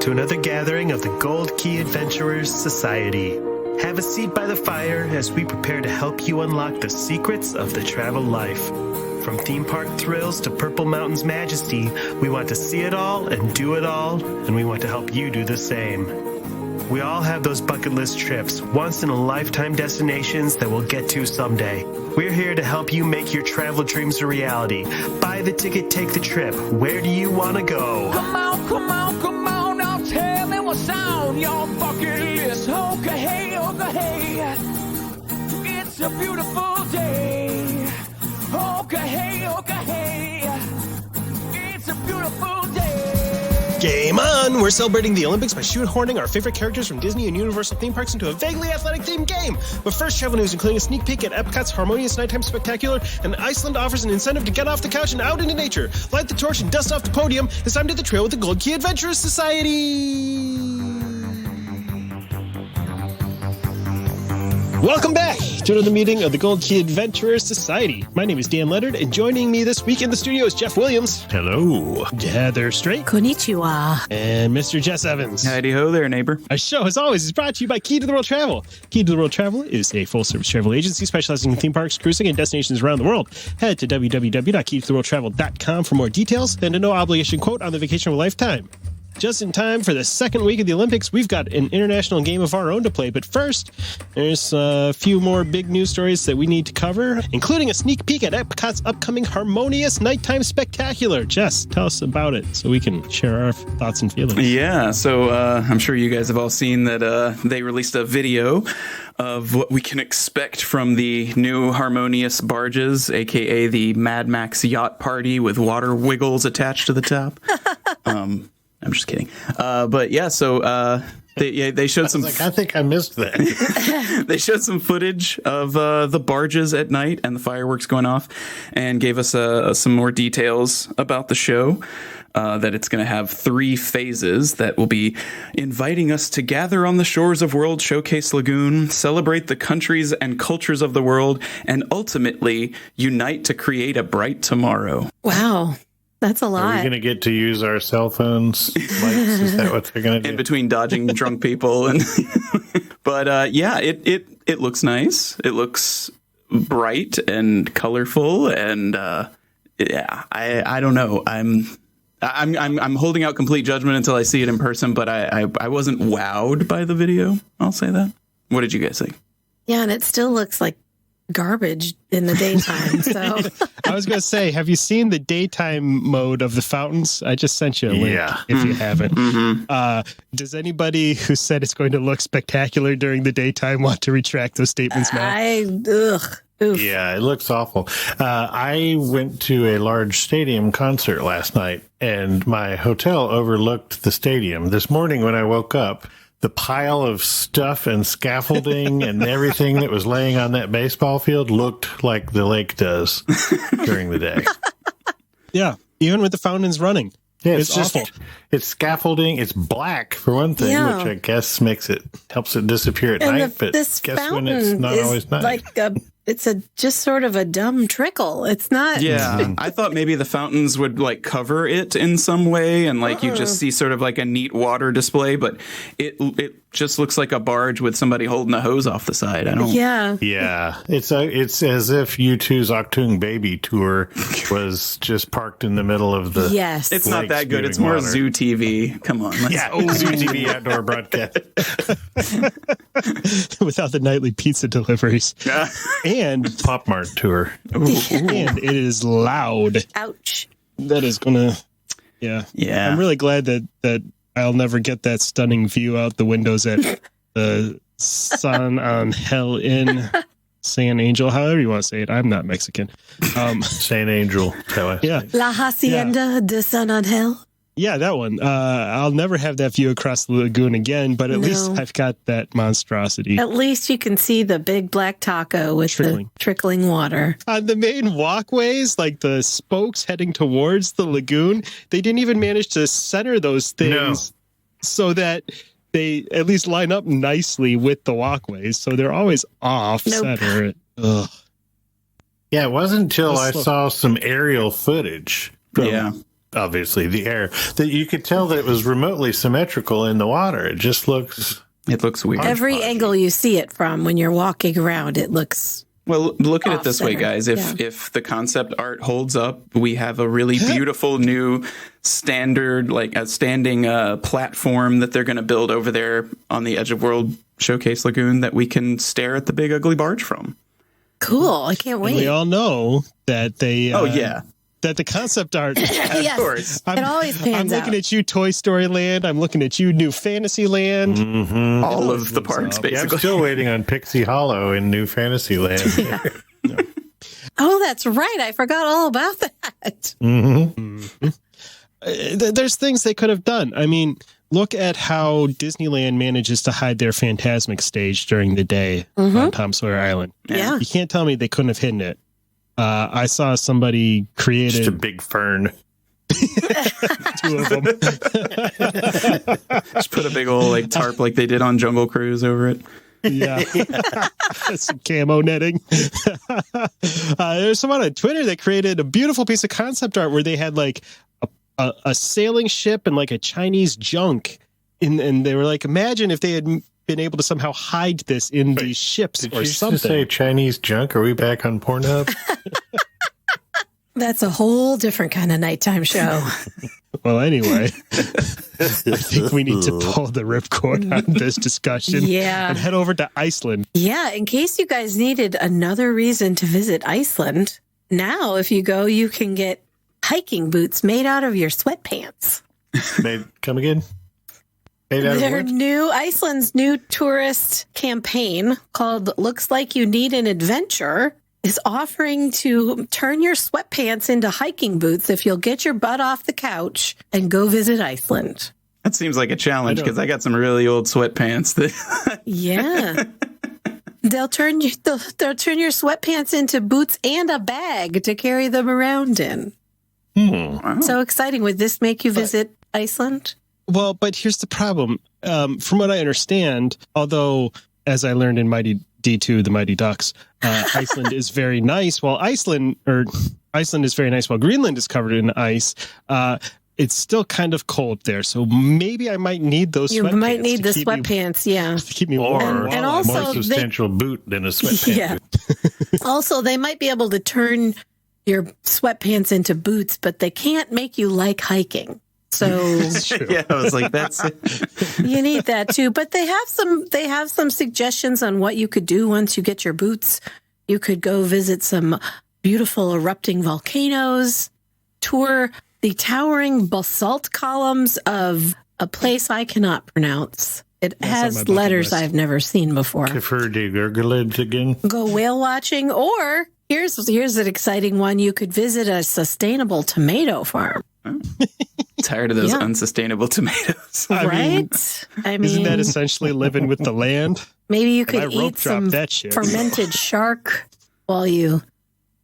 to another gathering of the Gold Key Adventurers Society. Have a seat by the fire as we prepare to help you unlock the secrets of the travel life. From theme park thrills to Purple Mountain's majesty, we want to see it all and do it all, and we want to help you do the same. We all have those bucket list trips, once-in-a-lifetime destinations that we'll get to someday. We're here to help you make your travel dreams a reality. Buy the ticket, take the trip. Where do you want to go? Come on, now tell me what's on your bucket list. Okay, hey, it's a beautiful day. Okay, hey, it's a beautiful day. Game on! We're celebrating the Olympics by shoehorning our favorite characters from Disney and Universal theme parks into a vaguely athletic-themed game. But first, travel news, including a sneak peek at EPCOT's Harmonious Nighttime Spectacular, and Iceland offers an incentive to get off the couch and out into nature. Light the torch and dust off the podium. It's time to hit the trail with the Gold Key Adventurers Society! Welcome back to another meeting of the Gold Key Adventurers Society. My name is Dan Leonard, and joining me this week in the studio is Jeff Williams. Hello. Heather Strait. Konnichiwa. And Mr. Jess Evans. Howdy ho there, neighbor. Our show, as always, is brought to you by Key to the World Travel. Key to the World Travel is a full-service travel agency specializing in theme parks, cruising, and destinations around the world. Head to www.keytotheworldtravel.com for more details and a no-obligation quote on the vacation of a lifetime. Just in time for the second week of the Olympics, we've got an international game of our own to play. But first, there's a few more big news stories that we need to cover, including a sneak peek at EPCOT's upcoming Harmonious Nighttime Spectacular. Jess, tell us about it so we can share our thoughts and feelings. Yeah, so I'm sure you guys have all seen that they released a video of what we can expect from the new Harmonious barges, a.k.a. the Mad Max yacht party with water wiggles attached to the top. I'm just kidding. But yeah, so they showed some... I think I missed that. They showed some footage of the barges at night and the fireworks going off and gave us some more details about the show. That it's going to have 3 phases that will be inviting us to gather on the shores of World Showcase Lagoon, celebrate the countries and cultures of the world, and ultimately unite to create a bright tomorrow. Wow. That's a lot. Are we going to get to use our cell phones? Is that what they're going to do? In between dodging drunk people. And but yeah, it looks nice. It looks bright and colorful. And yeah, I don't know. I'm holding out complete judgment until I see it in person. But I wasn't wowed by the video. I'll say that. What did you guys think? Yeah, and it still looks like garbage in the daytime. So I was going to say, have you seen the daytime mode of the fountains? I just sent you a link if you haven't. Mm-hmm. Does anybody who said it's going to look spectacular during the daytime want to retract those statements now? Oof. Yeah, it looks awful. I went to a large stadium concert last night, and my hotel overlooked the stadium. This morning when I woke up, the pile of stuff and scaffolding and everything that was laying on that baseball field looked like the lake does during the day. Yeah, even with the fountains running. Yeah, it's just awful. It's scaffolding. It's black for one thing, which I guess helps it disappear at night. But this guess when it's not always night. It's just sort of a dumb trickle. It's not. Yeah, I thought maybe the fountains would like cover it in some way, and like you just see sort of like a neat water display, but it just looks like a barge with somebody holding a hose off the side. I don't. Yeah. It's as if U2's Octung Baby tour was just parked in the middle of the. Yes, it's not that good. It's more water. Zoo TV. Come on. Zoo TV outdoor broadcast without the nightly pizza deliveries. And Pop Mart tour. And it is loud. Ouch. That is gonna. Yeah. I'm really glad that I'll never get that stunning view out the windows at the Sun on Hell Inn, San Angel, however you want to say it. I'm not Mexican. San Angel. Yeah. La Hacienda de San Angel. Yeah, that one. I'll never have that view across the lagoon again, but at least I've got that monstrosity. At least you can see the big black taco with the trickling water. On the main walkways, like the spokes heading towards the lagoon, they didn't even manage to center those things so that they at least line up nicely with the walkways. So they're always off center. Yeah, it wasn't until I saw some aerial footage from obviously the air, that you could tell that it was remotely symmetrical in the water. It just looks... It looks weird. Every angle you see it from when you're walking around, it looks... Well, look at it this way, off-center. guys. If the concept art holds up, we have a really beautiful new standard, like a standing platform that they're going to build over there on the Edge of World Showcase Lagoon that we can stare at the big ugly barge from. Cool. I can't wait. We all know that they... Oh, yeah. That the concept art... Yes. Of course. It always pans I'm looking out. at you, Toy Story Land. I'm looking at you, New Fantasyland. Mm-hmm. All of the parks, up. Yeah, basically. I'm still waiting on Pixie Hollow in New Fantasyland. Oh, that's right. I forgot all about that. There's things they could have done. I mean, look at how Disneyland manages to hide their Phantasmic stage during the day on Tom Sawyer Island. Yeah. You can't tell me they couldn't have hidden it. I saw somebody created Just a big fern. 2 of them. Just put a big old like tarp like they did on Jungle Cruise over it. Yeah. Some camo netting. There's someone on Twitter that created a beautiful piece of concept art where they had like a sailing ship and like a Chinese junk. And they were like, imagine if they had been able to somehow hide this in these ships Did or you something. just say Chinese junk? Are we back on Pornhub? That's a whole different kind of nighttime show. Well, anyway, I think we need to pull the ripcord on this discussion Yeah. and head over to Iceland. Yeah, in case you guys needed another reason to visit Iceland, now if you go, you can get hiking boots made out of your sweatpants. Come again? Made out of Their what? new Iceland's new tourist campaign called Looks Like You Need an Adventure is offering to turn your sweatpants into hiking boots if you'll get your butt off the couch and go visit Iceland. That seems like a challenge because I got some really old sweatpants that Yeah. They'll turn your sweatpants into boots and a bag to carry them around in. Wow. So exciting. Would this make you visit Iceland? Well, but here's the problem. From what I understand, although, as I learned in Mighty D2, the Mighty Ducks, Iceland is very nice. While Iceland is very nice, while Greenland is covered in ice, it's still kind of cold there. So maybe I might need those You sweatpants. might need the to keep me- sweatpants, yeah. to keep me Or warm. And a also more they- substantial boot than a sweatpants. Yeah. Also, they might be able to turn your sweatpants into boots, but they can't make you like hiking. So Yeah, I was like, that's it. you need that too. But they have some suggestions on what you could do once you get your boots. You could go visit some beautiful erupting volcanoes, tour the towering basalt columns of a place I cannot pronounce. It That's on my has bucket letters list. I've never seen before. Prefer de Gurgulid again. Go whale watching, or here's an exciting one. You could visit a sustainable tomato farm. Tired of those Yeah. unsustainable tomatoes. Right? I mean, Isn't that essentially living with the land? maybe you And I could rope eat drop some that shit. fermented shark while you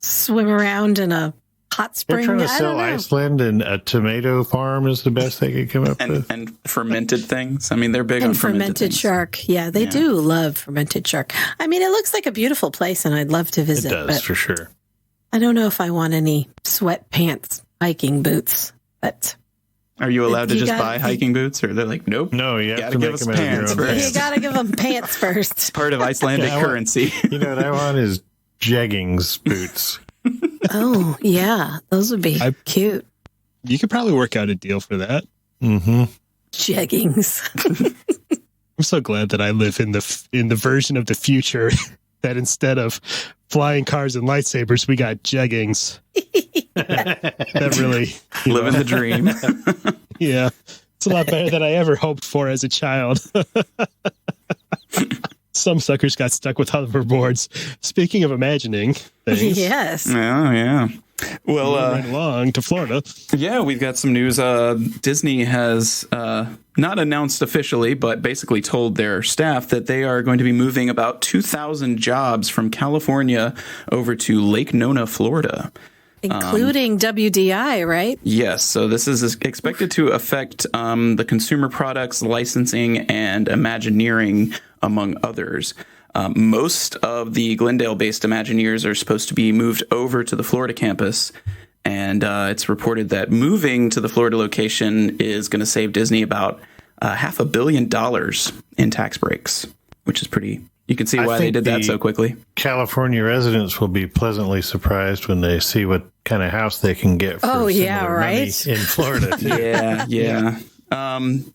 swim around in a hot They're spring. trying to I don't sell know. Iceland, and a tomato farm is the best they could come up with. And fermented things. I mean, they're big on And fermented things. shark. Yeah, they do love fermented shark. I mean, it looks like a beautiful place, and I'd love to It visit. does, but for sure. I don't know if I want any sweatpants hiking boots. But Are you allowed to You just got- buy hiking boots, or they're like, nope? No, you have Gotta to give make us them out of your pants own first. you pants. got to give them pants first. Part of Icelandic Yeah, I want- currency. You know what I want is jeggings boots. Oh, yeah. Those would be cute. You could probably work out a deal for that. Mm-hmm. Jeggings. I'm so glad that I live in the version of the future that instead of flying cars and lightsabers, we got jeggings. That really, Living the dream. yeah, it's a lot better than I ever hoped for as a child. Some suckers got stuck with hoverboards. Speaking of imagining things, Yes. Oh, yeah. Well, right along to Florida. yeah, we've got some news. Disney has not announced officially, but basically told their staff that they are going to be moving about 2,000 jobs from California over to Lake Nona, Florida. Including WDI, right? Yes, so this is expected to affect the consumer products, licensing, and Imagineering, among others. Most of the Glendale-based Imagineers are supposed to be moved over to the Florida campus, And it's reported that moving to the Florida location is going to save Disney about $500 million in tax breaks, which is pretty. You can see why they did that so quickly. California residents will be pleasantly surprised when they see what kind of house they can get for money in Florida. Too. Yeah.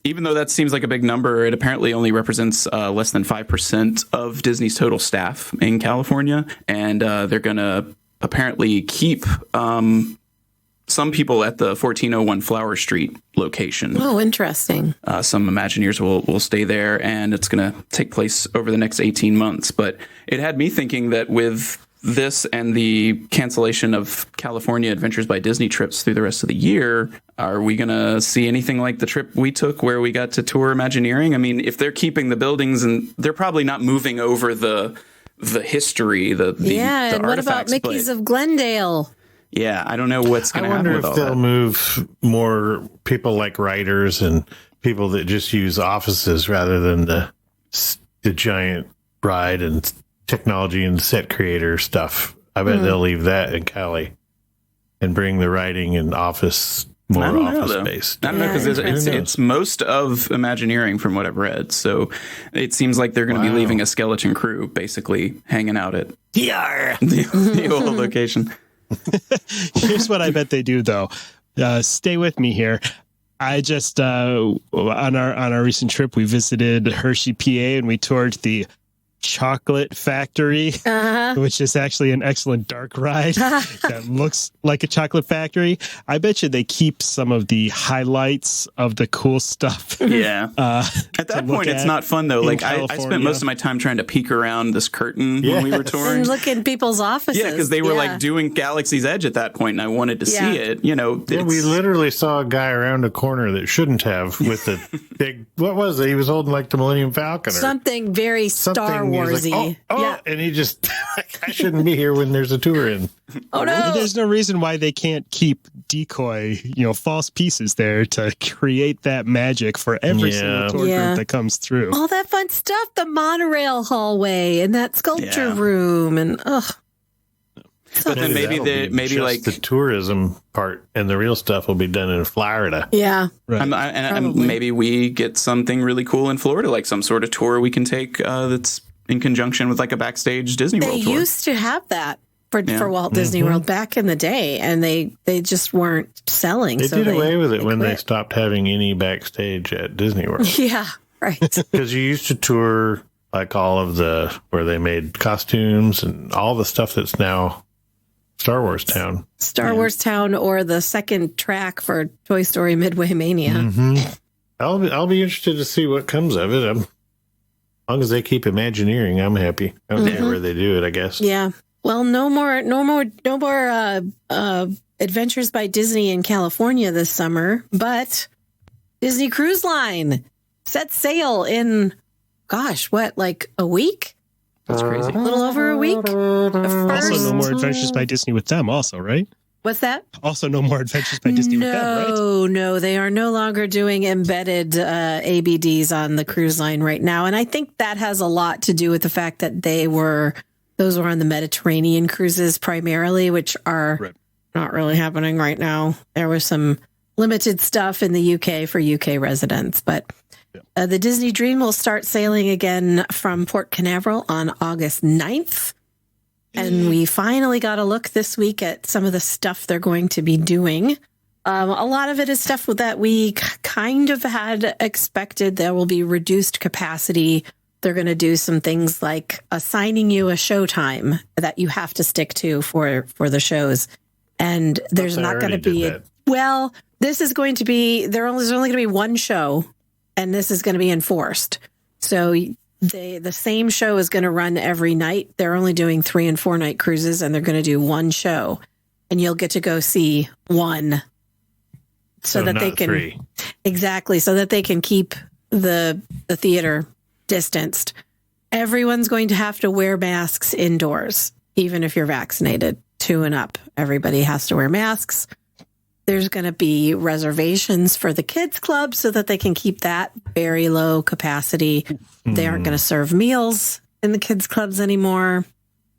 Even though that seems like a big number, it apparently only represents less than 5% of Disney's total staff in California. And they're going to apparently keep some people at the 1401 Flower Street location. Oh, interesting. Some Imagineers will stay there, and it's going to take place over the next 18 months. But it had me thinking that with this and the cancellation of California Adventures by Disney trips through the rest of the year, are we going to see anything like the trip we took where we got to tour Imagineering? I mean, if they're keeping the buildings, and they're probably not moving over the history, the and what about Mickey's of Glendale? Yeah, I don't know what's going to happen with all that. I wonder if they'll move more people like writers and people that just use offices rather than the giant ride and technology and set creator stuff. I bet they'll leave that in Cali and bring the writing and office space. I don't know, because it's most of Imagineering from what I've read. So it seems like they're going to be leaving a skeleton crew basically hanging out at the old location. Here's what I bet they do, though. Stay with me here. I just on our recent trip, we visited Hershey, PA, and we toured the chocolate factory, which is actually an excellent dark ride that looks like a chocolate factory. I bet you they keep some of the highlights of the cool stuff. Yeah. At that point, it's not fun, though. Like I spent most of my time trying to peek around this curtain when we were touring. And look in people's offices. Yeah, because they were like doing Galaxy's Edge at that point, and I wanted to see it. You know, we literally saw a guy around a corner that shouldn't have with a big, what was it? He was holding like the Millennium Falcon or something very Star Warsy. Like, and he just, I shouldn't be here when there's a tour in. Oh no! There's no reason why they can't keep decoy, false pieces there to create that magic for every single tour group that comes through. All that fun stuff, the monorail hallway and that sculpture room, and But then maybe the tourism part and the real stuff will be done in Florida. Yeah, right. And maybe we get something really cool in Florida, like some sort of tour we can take that's in conjunction with like a backstage Disney World tour. They used to have that for Walt Disney World back in the day, and they just weren't selling. They did away with it when they stopped having any backstage at Disney World. Yeah, right. Because you used to tour like all of where they made costumes and all the stuff that's now Star Wars Town. Wars Town, or the second track for Toy Story Midway Mania. Mm-hmm. I'll be interested to see what comes of it. As long as they keep Imagineering, I'm happy. I don't care where they do it, I guess. Yeah. Well, no more Adventures by Disney in California this summer, but Disney Cruise Line set sail in, like a week? That's crazy. A little over a week. Also, no more Adventures by Disney with them also, right? What's that? Also, no more Adventures by Disney with them, right? No, they are no longer doing embedded ABDs on the cruise line right now. And I think that has a lot to do with the fact that those were on the Mediterranean cruises primarily, which are not really happening right now. There was some limited stuff in the UK for UK residents, but the Disney Dream will start sailing again from Port Canaveral on August 9th. And we finally got a look this week at some of the stuff they're going to be doing. A lot of it is stuff that we kind of had expected. There will be reduced capacity. They're going to do some things like assigning you a show time that you have to stick to for the shows. And there's not going to be this is going to be there's only going to be one show, and this is going to be enforced. So the same show is going to run every night. They're only doing 3 and 4 night cruises, and they're going to do one show, and you'll get to go see one, so that they can 3. Exactly, so that they can keep the theater distanced. Everyone's going to have to wear masks indoors, even if you're vaccinated 2 and up. Everybody has to wear masks. There's going to be reservations for the kids club so that they can keep that very low capacity. They aren't going to serve meals in the kids clubs anymore.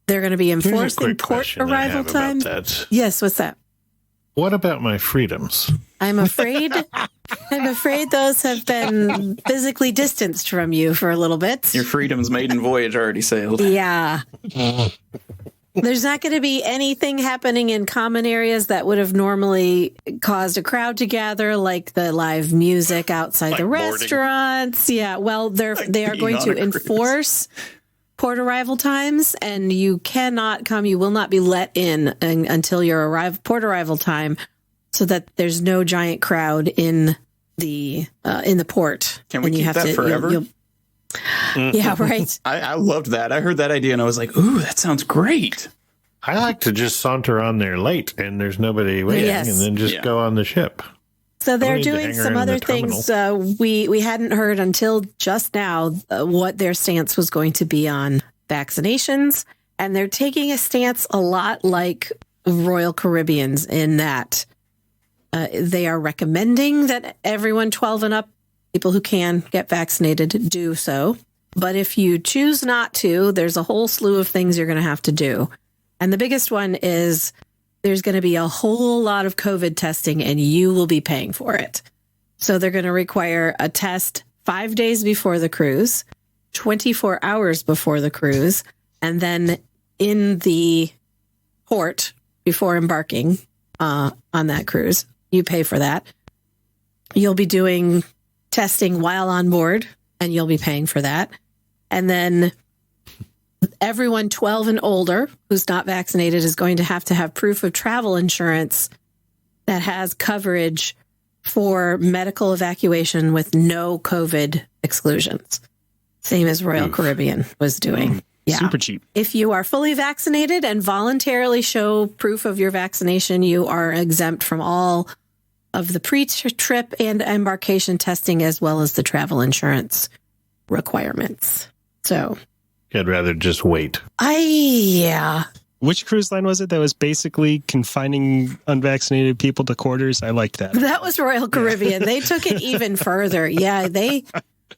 They're going to be enforcing port arrival time. Yes, what's that? What about my freedoms? I'm afraid those have been physically distanced from you for a little bit. Your freedom's maiden voyage already sailed. Yeah. There's not going to be anything happening in common areas that would have normally caused a crowd to gather, like the live music outside the restaurants. Yeah, well, they are going to enforce port arrival times, and you cannot come. You will not be let in until your port arrival time, so that there's no giant crowd in the port. Can we keep that forever? Yeah, right. I loved that. I heard that idea and I was like, ooh, that sounds great. I like to just saunter on there late and there's nobody waiting and then just go on the ship. So they're doing some other things we hadn't heard until just now what their stance was going to be on vaccinations. And they're taking a stance a lot like Royal Caribbean's in that they are recommending that everyone 12 and up, people who can get vaccinated, do so. But if you choose not to, there's a whole slew of things you're going to have to do. And the biggest one is there's going to be a whole lot of COVID testing and you will be paying for it. So they're going to require a test 5 days before the cruise, 24 hours before the cruise, and then in the port before embarking on that cruise. You pay for that. You'll be doing testing while on board, and you'll be paying for that. And then everyone 12 and older who's not vaccinated is going to have proof of travel insurance that has coverage for medical evacuation with no COVID exclusions. Same as Royal Caribbean was doing. Yeah. Super cheap. If you are fully vaccinated and voluntarily show proof of your vaccination, you are exempt from all of the pre-trip and embarkation testing, as well as the travel insurance requirements. So I'd rather just wait. Which cruise line was it that was basically confining unvaccinated people to quarters? I liked that. That was Royal Caribbean. They took it even further. Yeah, they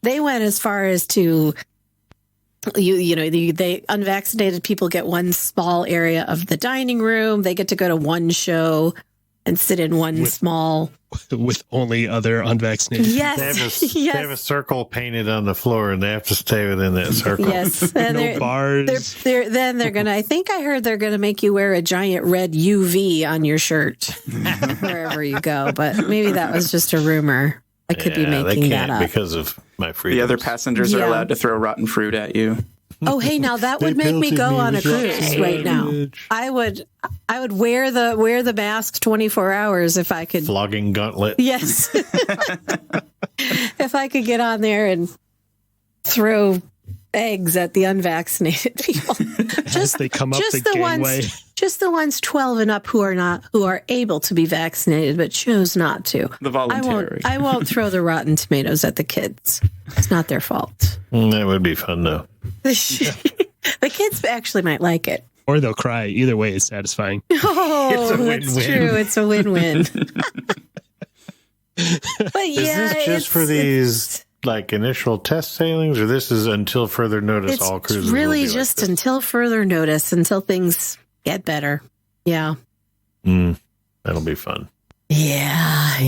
went as far as to they unvaccinated people get one small area of the dining room. They get to go to one show and sit in one small with only other unvaccinated. Yes, they have a circle painted on the floor, and they have to stay within that circle. Yes, and no bars. They're gonna. I think I heard they're gonna make you wear a giant red UV on your shirt wherever you go. But maybe that was just a rumor. I could be making that up because of my freedom. The other passengers are allowed to throw rotten fruit at you. Oh, hey, now that would make me go on a cruise right now. I would wear the mask 24 hours if I could. Flogging gauntlet. Yes. If I could get on there and throw eggs at the unvaccinated people. As they come up the gangway. Just the ones 12 and up who are able to be vaccinated but choose not to. The voluntary. I won't throw the rotten tomatoes at the kids. It's not their fault. That would be fun, though. The kids actually might like it. Or they'll cry. Either way, it's satisfying. Oh, that's true. It's a win-win. But yeah, is this just for these initial test sailings, or this is until further notice? All cruises. It's really just until further notice, until things get better. Yeah. That'll be fun. Yeah.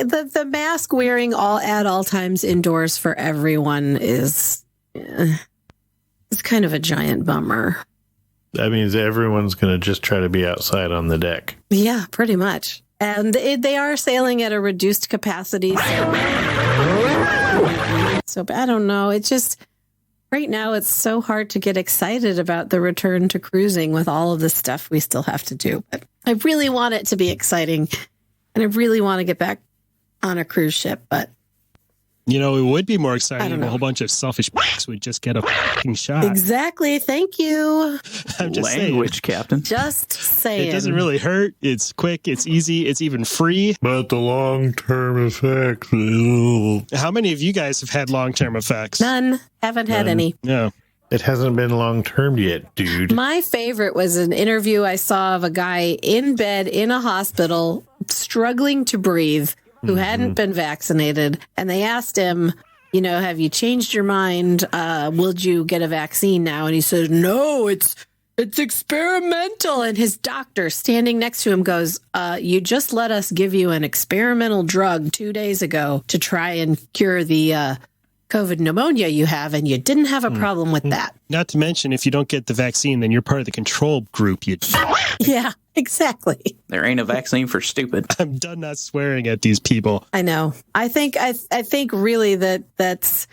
The mask wearing at all times indoors for everyone is it's kind of a giant bummer. That means everyone's going to just try to be outside on the deck. Yeah, pretty much. And they are sailing at a reduced capacity. So I don't know. It's just right now it's so hard to get excited about the return to cruising with all of the stuff we still have to do. But I really want it to be exciting. And I really want to get back on a cruise ship. But it would be more exciting if a whole bunch of selfish would just get a fucking shot. Exactly. Thank you. I'm just Language, saying. Captain. Just saying. It doesn't really hurt. It's quick. It's easy. It's even free. But the long-term effects. How many of you guys have had long-term effects? None. Haven't had any. No. It hasn't been long-term yet, dude. My favorite was an interview I saw of a guy in bed in a hospital struggling to breathe who hadn't been vaccinated. And they asked him, have you changed your mind? Would you get a vaccine now? And he said, no, it's it's experimental. And his doctor standing next to him goes, you just let us give you an experimental drug 2 days ago to try and cure the COVID pneumonia you have, and you didn't have a problem with that. Not to mention, if you don't get the vaccine, then you're part of the control group. Yeah, exactly. There ain't a vaccine for stupid. I'm done not swearing at these people. I know. I think really that's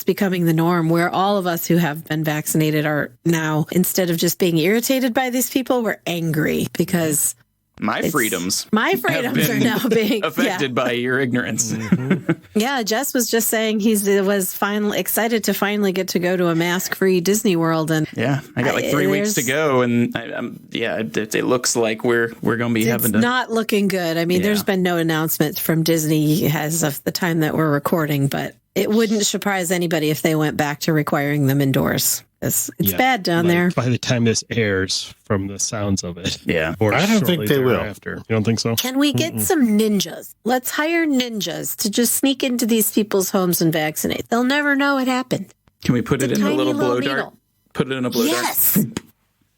becoming the norm, where all of us who have been vaccinated are now, instead of just being irritated by these people, we're angry because My freedoms are now being affected by your ignorance. Yeah, Jess was just saying he was finally excited to finally get to go to a mask-free Disney World, and yeah, I got like 3 weeks to go, and it looks like we're going to be having to. It's not looking good. I mean, there's been no announcements from Disney as of the time that we're recording, but it wouldn't surprise anybody if they went back to requiring them indoors. It's bad down there. By the time this airs, from the sounds of it. Yeah. Or I don't think they will. After. You don't think so? Can we get some ninjas? Let's hire ninjas to just sneak into these people's homes and vaccinate. They'll never know it happened. Can we put it in a little blow dart? Needle. Put it in a blow dart? Yes.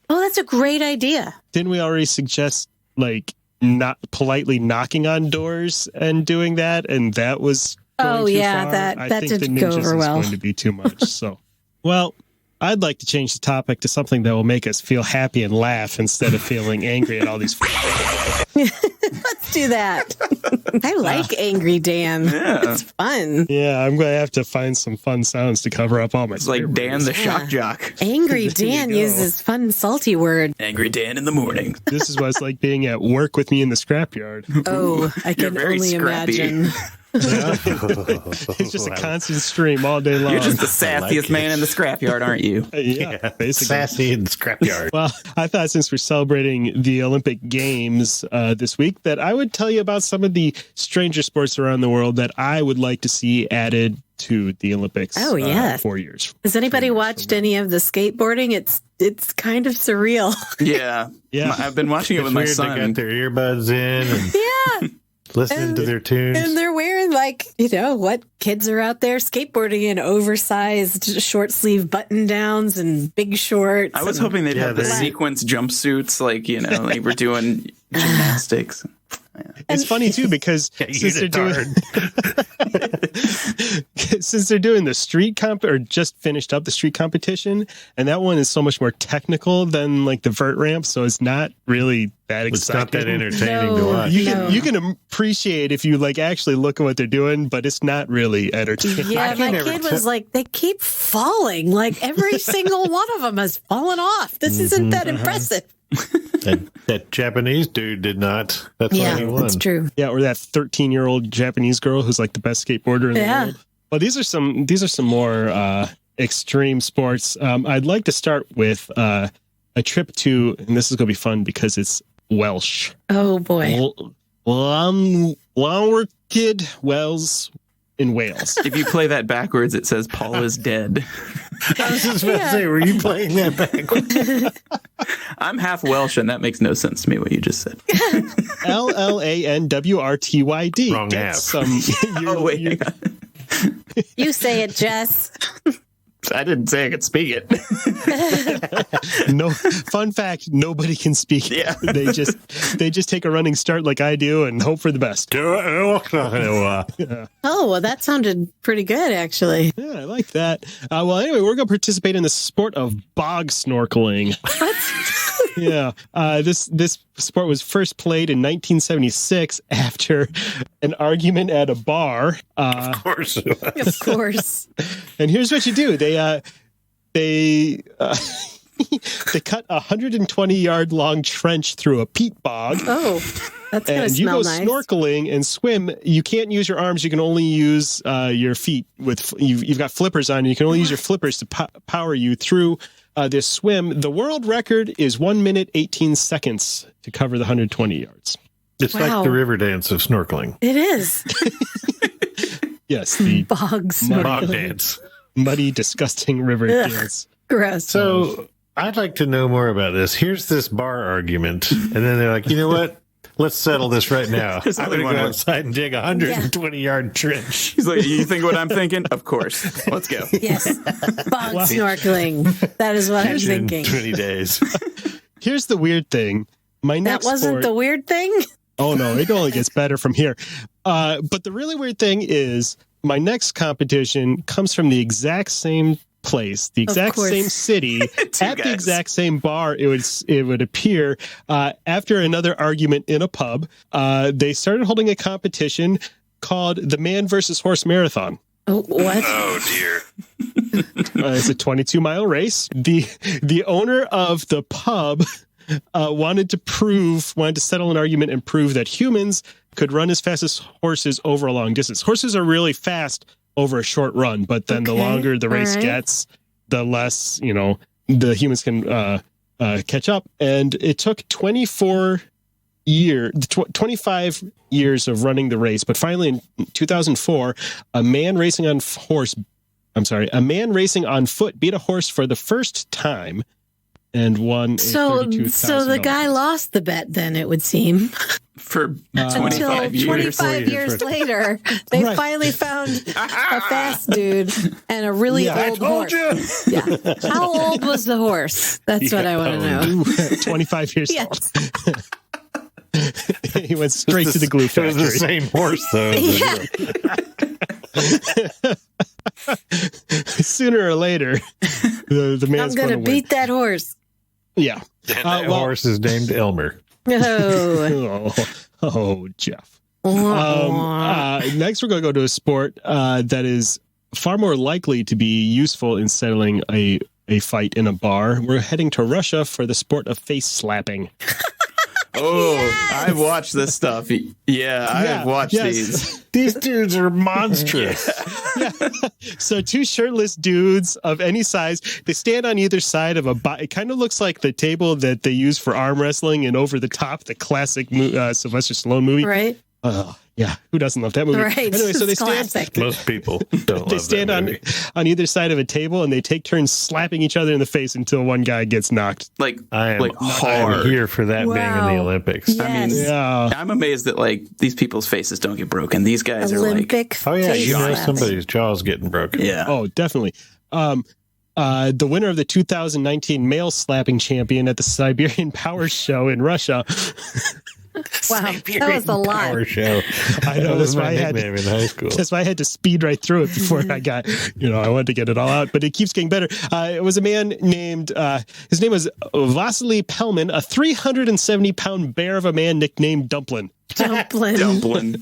Oh, that's a great idea. Didn't we already suggest, like, not politely knocking on doors and doing that? And that was going too far? that didn't go over well. Going to be too much. So, well, I'd like to change the topic to something that will make us feel happy and laugh instead of feeling angry at all these. Let's do that. I like Angry Dan. Yeah. It's fun. Yeah, I'm going to have to find some fun sounds to cover up all my. It's like Dan the Shock Jock. Angry Dan uses fun, salty word. Angry Dan in the morning. This is what it's like being at work with me in the scrapyard. Oh, I can very only scrappy. imagine. It's just a constant stream all day long. You're just the sassiest man in the scrapyard, aren't you? Yeah, basically. Sassy in the scrapyard. Well, I thought since we're celebrating the Olympic Games this week, that I would tell you about some of the stranger sports around the world that I would like to see added to the Olympics. Oh, yeah. 4 years. Has anybody watched any of the skateboarding? It's kind of surreal. Yeah. I've been watching it with my Weird, son. They got their earbuds in and Yeah. listening to their tunes. And they're wearing, like, what kids are out there skateboarding in oversized short sleeve button downs and big shorts. I was hoping they'd have the they're- sequence jumpsuits, like we're doing gymnastics. It's funny too because since they're doing the street comp or just finished up the street competition, and that one is so much more technical than like the vert ramp, so it's not really that exciting. It's not that entertaining to watch. You can appreciate if you like actually look at what they're doing, but it's not really entertaining. Yeah, my kid was like, they keep falling. Like every single one of them has fallen off. This isn't that impressive. That Japanese dude did not. That's why he won. That's true. Yeah, or that 13-year-old Japanese girl who's like the best skateboarder in the world. Well, these are some more extreme sports. I'd like to start with a trip to, and this is going to be fun because it's Welsh. Oh boy. Llanwrkid Wells in Wales. If you play that backwards, it says Paul is dead. I was just about to say, were you playing that backwards? I'm half Welsh, and that makes no sense to me, what you just said. LLANWRTYD. Wrong half. Wait. You say it, Jess. I didn't say I could speak it. No, fun fact, nobody can speak it. Yeah. They just take a running start like I do and hope for the best. Oh, well, that sounded pretty good, actually. Yeah, I like that. Well, anyway, we're going to participate in the sport of bog snorkeling. Yeah, this sport was first played in 1976 after an argument at a bar. Of course. Of course. And here's what you do: they cut a 120-yard long trench through a peat bog. Oh, that's gonna and you smell go nice. snorkeling and swim. You can't use your arms. You can only use your feet. You've got flippers on. You can only use your flippers to power you through this swim. The world record is 1 minute 18 seconds to cover the 120 yards. It's like the river dance of snorkeling. It is. Yes, the bog snorkeling. Bog dance. Muddy, disgusting river dance. Gross. So I'd like to know more about this. Here's this bar argument. And then they're like, you know what? Let's settle this right now. There's I'm only going to go one. outside and dig a 120-yard trench. He's like, you think what I'm thinking? Of course. Let's go. Yes. Bog snorkeling. That is what I'm In thinking. 20 days. Here's the weird thing. My That next wasn't sport, the weird thing? Oh no, it only gets better from here. But the really weird thing is my next competition comes from the exact same place, the exact course. same city, at guys. the exact same bar. It would appear after another argument in a pub, they started holding a competition called the Man versus Horse Marathon. Oh, what? Oh, dear. It's a 22-mile race. The owner of the pub wanted to settle an argument and prove that humans could run as fast as horses over a long distance. Horses are really fast over a short run, but then the longer the race gets, the less, the humans can catch up. And it took 25 years of running the race, but finally in 2004, a man racing on foot beat a horse for the first time and won. So the guy lost the bet. Then it would seem For until 25 years. 25 years later, they finally found a fast dude and a really old horse. Yeah, how old was the horse? That's what I want to know. 25 years old. Yes. He went straight to the glue It was the factory. same horse, though. Sooner or later, the man's I'm going to win. beat that horse. Yeah. That horse is named Elmer. Oh. Oh, Jeff. Wah, Next, we're going to go to a sport that is far more likely to be useful in settling a fight in a bar. We're heading to Russia for the sport of face slapping. Oh, I've watched this stuff. Yeah, I've watched these. These dudes are monstrous. So two shirtless dudes of any size, they stand on either side of it kind of looks like the table that they use for arm wrestling and Over the Top, the classic Sylvester Stallone movie. right? Yeah, who doesn't love that movie? Right. Anyway, so they It's stand classic. Most people don't they love stand that on movie. either side of a table and they take turns slapping each other in the face until one guy gets knocked. Like I am hard. here for that being in Wow. the Olympics. Yes. I mean, Yeah. I'm amazed that these people's faces don't get broken. These guys are Olympic. Oh, yeah. face You know slaps. somebody's jaw's getting broken. yeah. Oh, definitely. The winner of the 2019 male slapping champion at the Siberian Power Show in Russia. Wow, that was a lot. Power show. I know, That was that's why my I had nickname in high school. That's why I had to speed right through it before I got, I wanted to get it all out, but it keeps getting better. It was a man named, his name was Vasily Pelman, a 370-pound bear of a man nicknamed Dumplin'. Dumpling.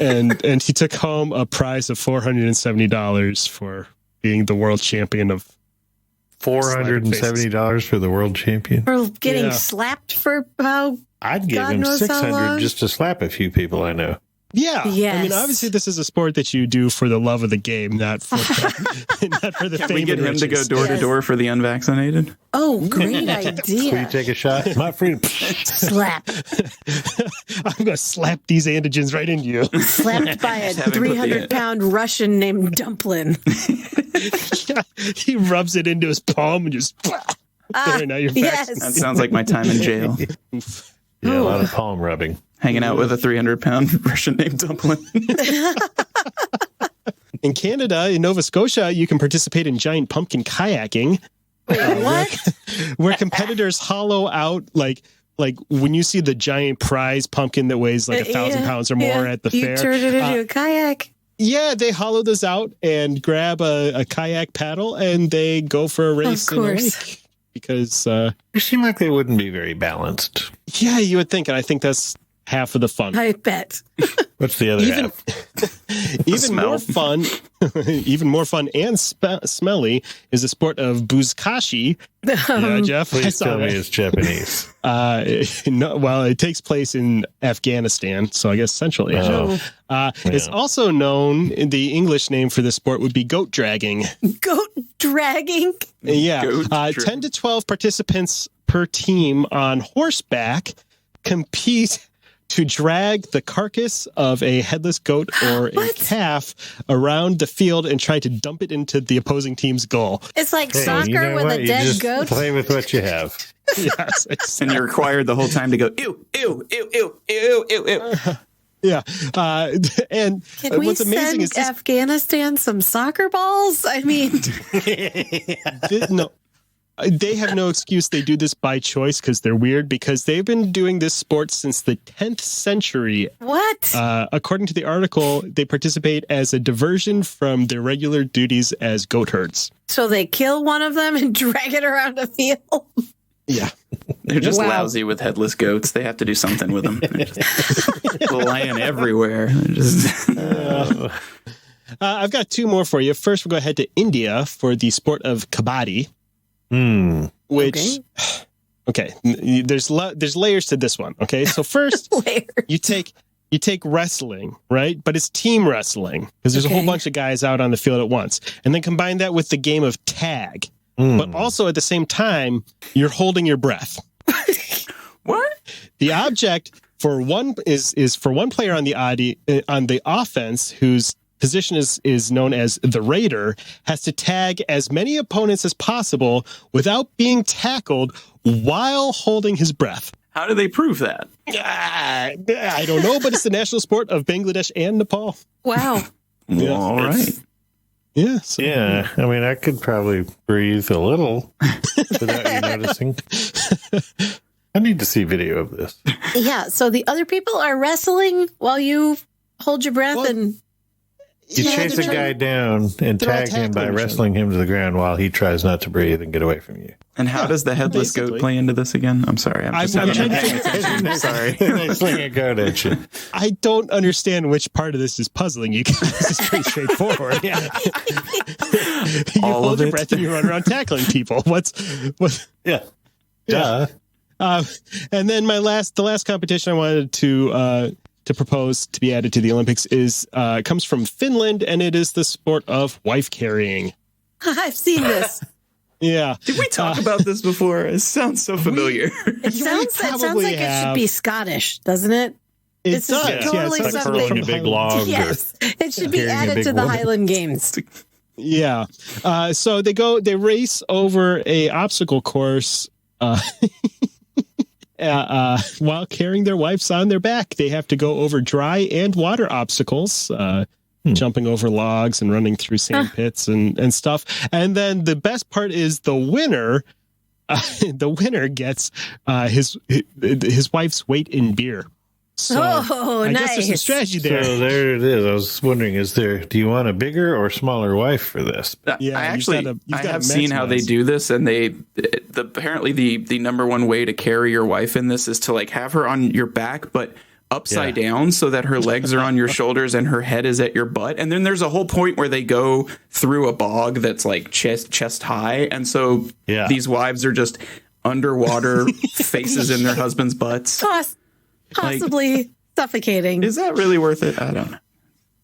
And he took home a prize of $470 for being the world champion of $470 for the world champion. For getting Yeah. slapped for how? I'd give God him knows how long. $600 just to slap a few people I know. Yeah. I Yes. mean, obviously, this is a sport that you do for the love of the game, not for not for the Can fame we get and him to go riches. door to door for the unvaccinated? Oh, great Will you idea! take a shot? Not free. Slap, I'm going to slap these antigens right into you. slapped by a Have him put the- 300-pound Russian named Dumpling. He rubs it into his palm and just. There, now you're Yes. vaccinated. That sounds like my time in jail. Yeah, a lot of palm rubbing. Hanging out with a 300-pound Russian named Dumpling. In Canada, in Nova Scotia, you can participate in giant pumpkin kayaking, What? where competitors hollow out like when you see the giant prize pumpkin that weighs like 1,000 pounds or more at the you fair. turned it into a kayak. Yeah, they hollow those out and grab a kayak paddle and they go for a race in a course. lake. Because, They seem like they wouldn't be very balanced. yeah, you would think, and I think that's half of the fun. I bet. What's the other Even- half? Even more fun, even more fun and smelly is the sport of buzkashi. Yeah, Jeff, I Please saw tell me that. it's Japanese. No, well, it takes place in Afghanistan, so I guess Central Asia. It's also known, the English name for this sport would be goat dragging. Goat dragging. Yeah, Goat 10 to 12 participants per team on horseback compete to drag the carcass of a headless goat or a calf around the field and try to dump it into the opposing team's goal. It's like Hey, soccer you know with what? a You dead just goat. Play with what you have. Yes, And you're required the whole time to go, ew, ew, ew, ew, ew, ew, ew. yeah. And Can we what's amazing send is this, Afghanistan some soccer balls? I mean, no. They have no excuse. They do this by choice because they're weird, because they've been doing this sport since the 10th century. what? According to the article, they participate as a diversion from their regular duties as goat herds. So they kill one of them and drag it around a field? Yeah. They're just Wow. lousy with headless goats. They have to do something with them. They're just laying everywhere. They're just I've got two more for you. First, we'll go ahead to India for the sport of kabaddi. Which, okay, there's layers to this one. Okay, so first Later. you take wrestling, right? But it's team wrestling because there's a whole Okay. bunch of guys out on the field at once, and then combine that with the game of tag. But also at the same time, you're holding your breath. what? The object for one is for one player on the offense whose position is known as the Raider, has to tag as many opponents as possible without being tackled while holding his breath. How do they prove that? I don't know, but it's the national sport of Bangladesh and Nepal. Wow. Yeah. All right. Yeah. So, Yeah, I mean, I could probably breathe a little without you noticing. I need to see video of this. Yeah. So the other people are wrestling while you hold your breath Well, and You Yeah, chase a they're guy down and they're all tag him by tackling each wrestling him to the ground while he tries not to breathe and get away from you. And how does the headless basically. goat play into this again? I'm sorry. I'm just I'm having trying a to figure- I'm sorry. They sling a goat at you. I don't understand which part of this is puzzling you guys. This is pretty straightforward. Yeah. You All hold of your it. breath and you run around tackling people. What? Yeah. Yeah. Duh. And then the last competition I wanted to propose to be added to the Olympics is comes from Finland, and it is the sport of wife carrying. I've seen this. Yeah. Did we talk about this before? It sounds so familiar. It sounds probably like it should have. be Scottish, doesn't it? It This is does. totally it's Like something curling a from big Highland. log. Yes. It should be Carrying a added big to the woman. Highland Games. Yeah. So they race over a obstacle course while carrying their wives on their back. They have to go over dry and water obstacles, jumping over logs and running through sand pits and stuff. And then the best part is the winner. The winner gets his wife's weight in beer. So Oh, I guess there's some nice. strategy there. So there it is. I was wondering, do you want a bigger or smaller wife for this? Yeah, I you've actually gotta I have seen how they maximize. do this, and apparently the number one way to carry your wife in this is to like have her on your back, but upside down so that her legs are on your shoulders and her head is at your butt. And then there's a whole point where they go through a bog that's like chest high, and so these wives are just underwater, faces in their husbands' butts. Possibly suffocating. Is that really worth it? I don't know.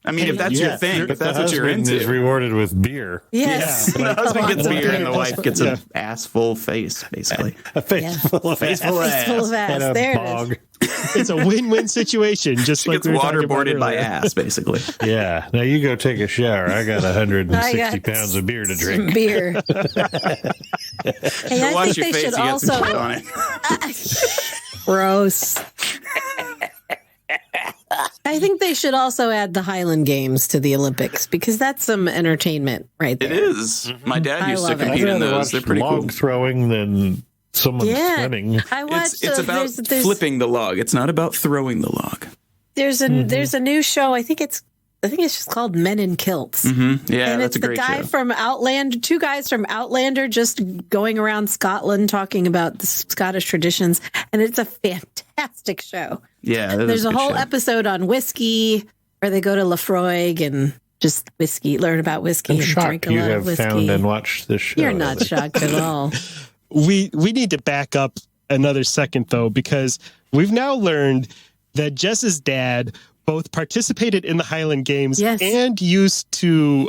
I mean, if that's your thing, if The that's what you're husband is into. rewarded with beer. Yes. The husband gets beer and the Yeah. wife gets an ass full face, basically. A face full of Face full of ass. and a There it bog. is. It's a win-win situation, just She like gets we were talking about waterboarded by earlier. ass, basically. Yeah. Now you go take a shower. I got 160 I got pounds of beer to Some drink. beer. Hey, I Wash think your they face, should you get some shit also. on it. Gross. I think they should also add the Highland Games to the Olympics because that's some entertainment right there. It is. My dad I used to love it. I'd compete in rather those. watch They're pretty log cool. throwing than someone Yeah, swimming. I watched. It's about there's flipping the log. It's not about throwing the log. There's a new show. I think it's just called Men in Kilts. Yeah, And that's it's a the great guy show. from Outlander, two guys from Outlander just going around Scotland talking about the Scottish traditions. And it's a fantastic show. Yeah, that is There's a good whole show. episode on whiskey where they go to Lafroig and just learn about whiskey I'm and shocked drink a you lot of have whiskey. found and watched this show. You're not shocked at all. We need to back up another second, though, because we've now learned that Jess's dad both participated in the Highland Games Yes. and used to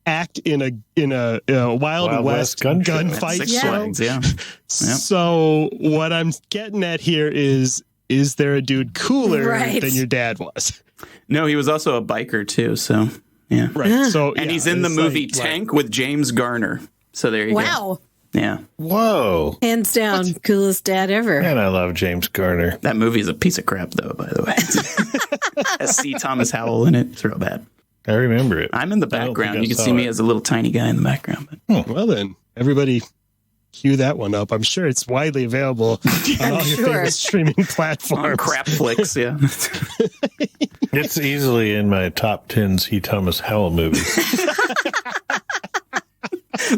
act in a Wild West gun show. gunfight Six show. Flags, yeah. So what I'm getting at here is is there a dude cooler Right. than your dad was? No, he was also a biker too. So yeah, Right. So, and he's in the it's movie like- Tank with James Garner. So there you go. Wow. Yeah, Whoa. Hands down, coolest dad ever. And I love James Garner. that movie is a piece of crap, though. By the way, has C. Thomas Howell in it. It's real bad. I remember it. I'm in the don't think background. I You can saw see me it. as a little tiny guy in the background. But Well, then, everybody cue that one up. I'm sure it's widely available on all your sure. favorite streaming on platforms. crap flicks, yeah. It's easily in my top 10 C. Thomas Howell movies.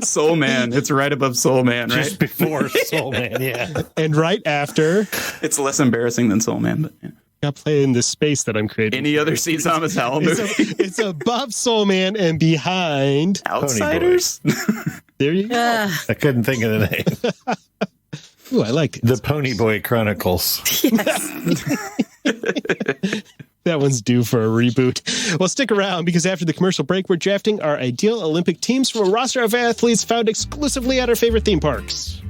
Soul Man. It's right above Soul Man, right? Just before Soul Man, yeah. And right after, It's less embarrassing than Soul Man, but yeah. got play in this space that I'm creating. Any other C. Thomas Howell movie? It's above Soul Man and behind. Outsiders? There you go. I couldn't think of the name. Ooh, I like it. The Pony Boy Chronicles. That one's due for a reboot. Well, stick around because after the commercial break, we're drafting our ideal Olympic teams from a roster of athletes found exclusively at our favorite theme parks.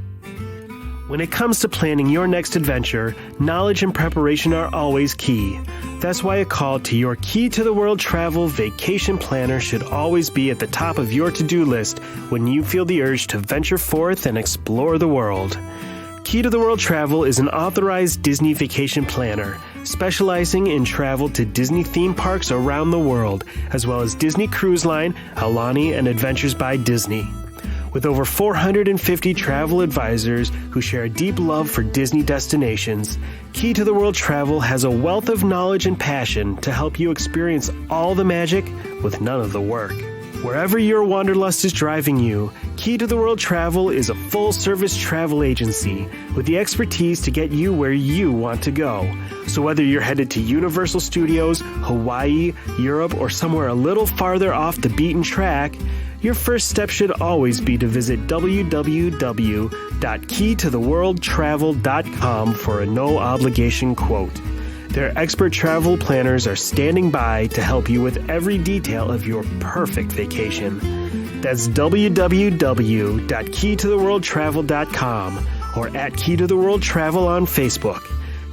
When it comes to planning your next adventure, knowledge and preparation are always key. That's why a call to your Key to the World Travel Vacation Planner should always be at the top of your to-do list when you feel the urge to venture forth and explore the world. Key to the World Travel is an authorized Disney vacation planner, specializing in travel to Disney theme parks around the world, as well as Disney Cruise Line, Aulani, and Adventures by Disney. With over 450 travel advisors who share a deep love for Disney destinations, Key to the World Travel has a wealth of knowledge and passion to help you experience all the magic with none of the work. Wherever your wanderlust is driving you, Key to the World Travel is a full-service travel agency with the expertise to get you where you want to go. So whether you're headed to Universal Studios, Hawaii, Europe, or somewhere a little farther off the beaten track, your first step should always be to visit www.keytotheworldtravel.com for a no-obligation quote. Their expert travel planners are standing by to help you with every detail of your perfect vacation. That's www.keytotheworldtravel.com or at Key to the World Travel on Facebook.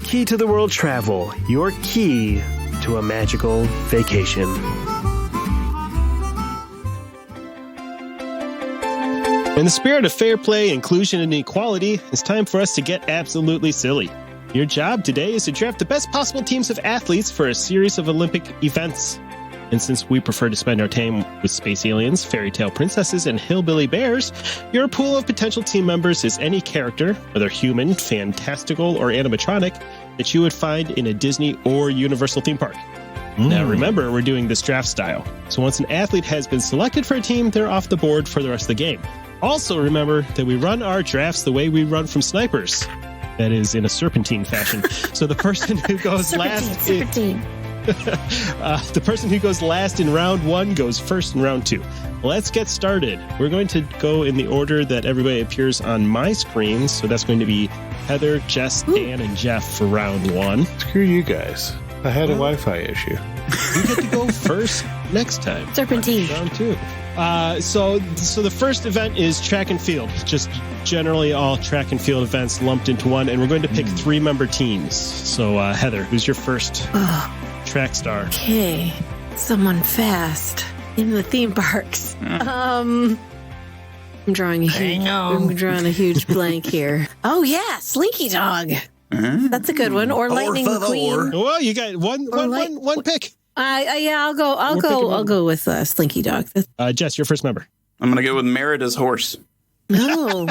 Key to the World Travel, your key to a magical vacation. In the spirit of fair play, inclusion, and equality, it's time for us to get absolutely silly. Your job today is to draft the best possible teams of athletes for a series of Olympic events. And since we prefer to spend our time with space aliens, fairy tale princesses, and hillbilly bears, your pool of potential team members is any character, whether human, fantastical, or animatronic, that you would find in a Disney or Universal theme park. Now remember, we're doing this draft style. So once an athlete has been selected for a team, they're off the board for the rest of the game. Also remember that we run our drafts the way we run from snipers. That is, in a serpentine fashion. So the person who goes last... Serpentine. The person who goes last in round one goes first in round two. Let's get started. We're going to go in the order that everybody appears on my screen. So that's going to be Heather, Jess, Dan, and Jeff for round one. Screw you guys. I had a Wi-Fi issue. You get to go first next time. Serpentine. Round two. So the first event is track and field. Just generally all track and field events lumped into one. And we're going to pick 3-member teams. So Heather, who's your first track star? Okay, someone fast in the theme parks. I'm drawing a huge blank here. Oh yeah, Slinky Dog. That's a good one. Or Lightning McQueen. Well, you got one pick. I'll go with Slinky Dog. Jess, your first member. I'm going to go with Merida's horse. No,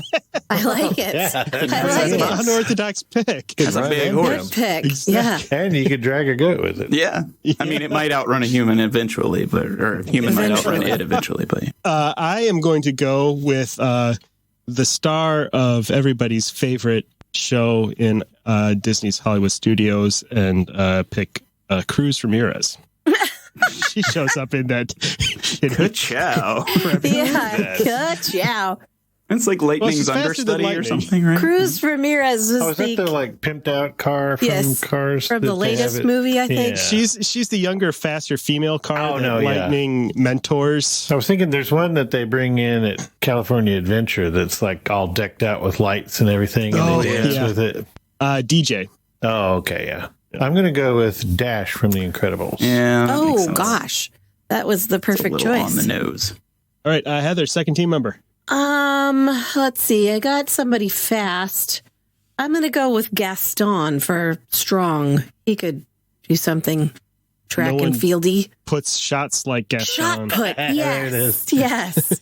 I like it. Yeah. I like That's an it. unorthodox pick. That's a big horse. Good pick. Yeah. And you could drag a goat with it. Yeah. I mean, it might outrun a human eventually, or a human might outrun it eventually, but yeah. I am going to go with the star of everybody's favorite show in Disney's Hollywood Studios and pick Cruz Ramirez. She shows up in that. Good chow. Yeah. Good jow. It's like Lightning's she's faster than understudy or Lightning. something, right? Cruz Ramirez was Oh, is that the like pimped out car from Yes, Cars? from that the they latest have it- movie, I think. Yeah. She's the younger, faster female car Oh, that no, yeah. Lightning mentors. I was thinking there's one that they bring in at California Adventure that's like all decked out with lights and everything. And Oh, they dance yeah. with it. DJ. Oh, okay, yeah. I'm going to go with Dash from The Incredibles. Yeah. that makes Oh sense. gosh, that was the It's a perfect little choice. on the nose. All right, Heather, second team member. Let's see. I got somebody fast. I'm going to go with Gaston for strong. He could do something track No and one fieldy. Puts shots like Shot Gaston. put. There it is. Yes.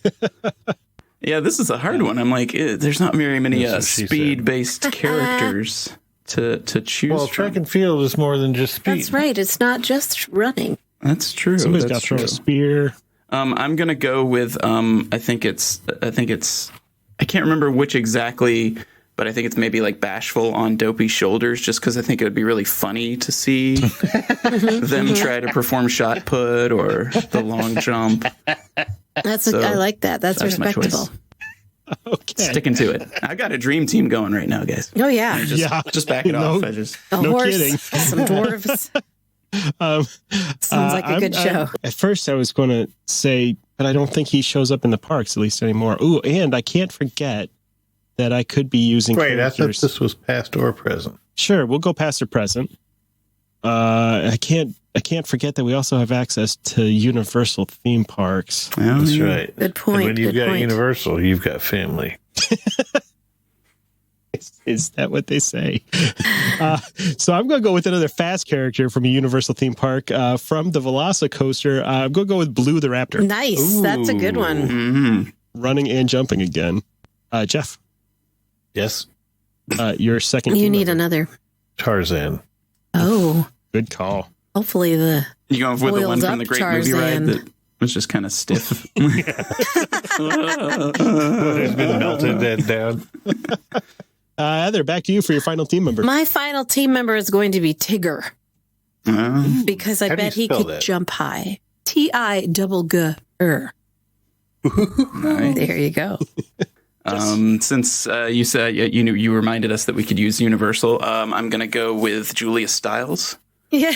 Yeah, this is a hard one. I'm like, there's not very many That's what she said. speed-based characters to choose Well, from. track and field is more than just speed. That's right. It's not just running. That's true. Somebody's got That's to throw true. a spear. I'm gonna go with I think it's I can't remember which exactly, but I think it's maybe like Bashful on Dopey's shoulders, just because I think it would be really funny to see them try to perform shot put or the long jump. I like that. That's my respectable. choice. Okay. Sticking to it. I got a dream team going right now, guys. Oh yeah. Just back it off. I just A no horse, kidding. some dwarves. Sounds like a good show. At first, I was going to say, but I don't think he shows up in the parks at least anymore. Ooh, and I can't forget that I could be using. Wait, I thought characters. this was past or present. Sure, we'll go past or present. I can't forget that we also have access to Universal theme parks. That's right. Good point, And when you've good got point. Universal, you've got family. Is that what they say? So I'm going to go with another fast character from a Universal theme park from the Velocicoaster. I'm going to go with Blue the Raptor, Nice. That's a good one. Mhm. running and jumping again. Jeff, Yes. your second. You team need member. another. Tarzan. Oh, Good call. hopefully the You going with the one Oils from the up Great Movie Tarzan. Ride that was just kind of stiff? It's been melted that down. Heather, back to you for your final team member. my final team member is going to be Tigger because I How do you bet he spell could that? jump high. T-I-double-G-er. Nice. There you go. Since you said you reminded us that we could use Universal, I'm going to go with Julia Stiles. Yeah.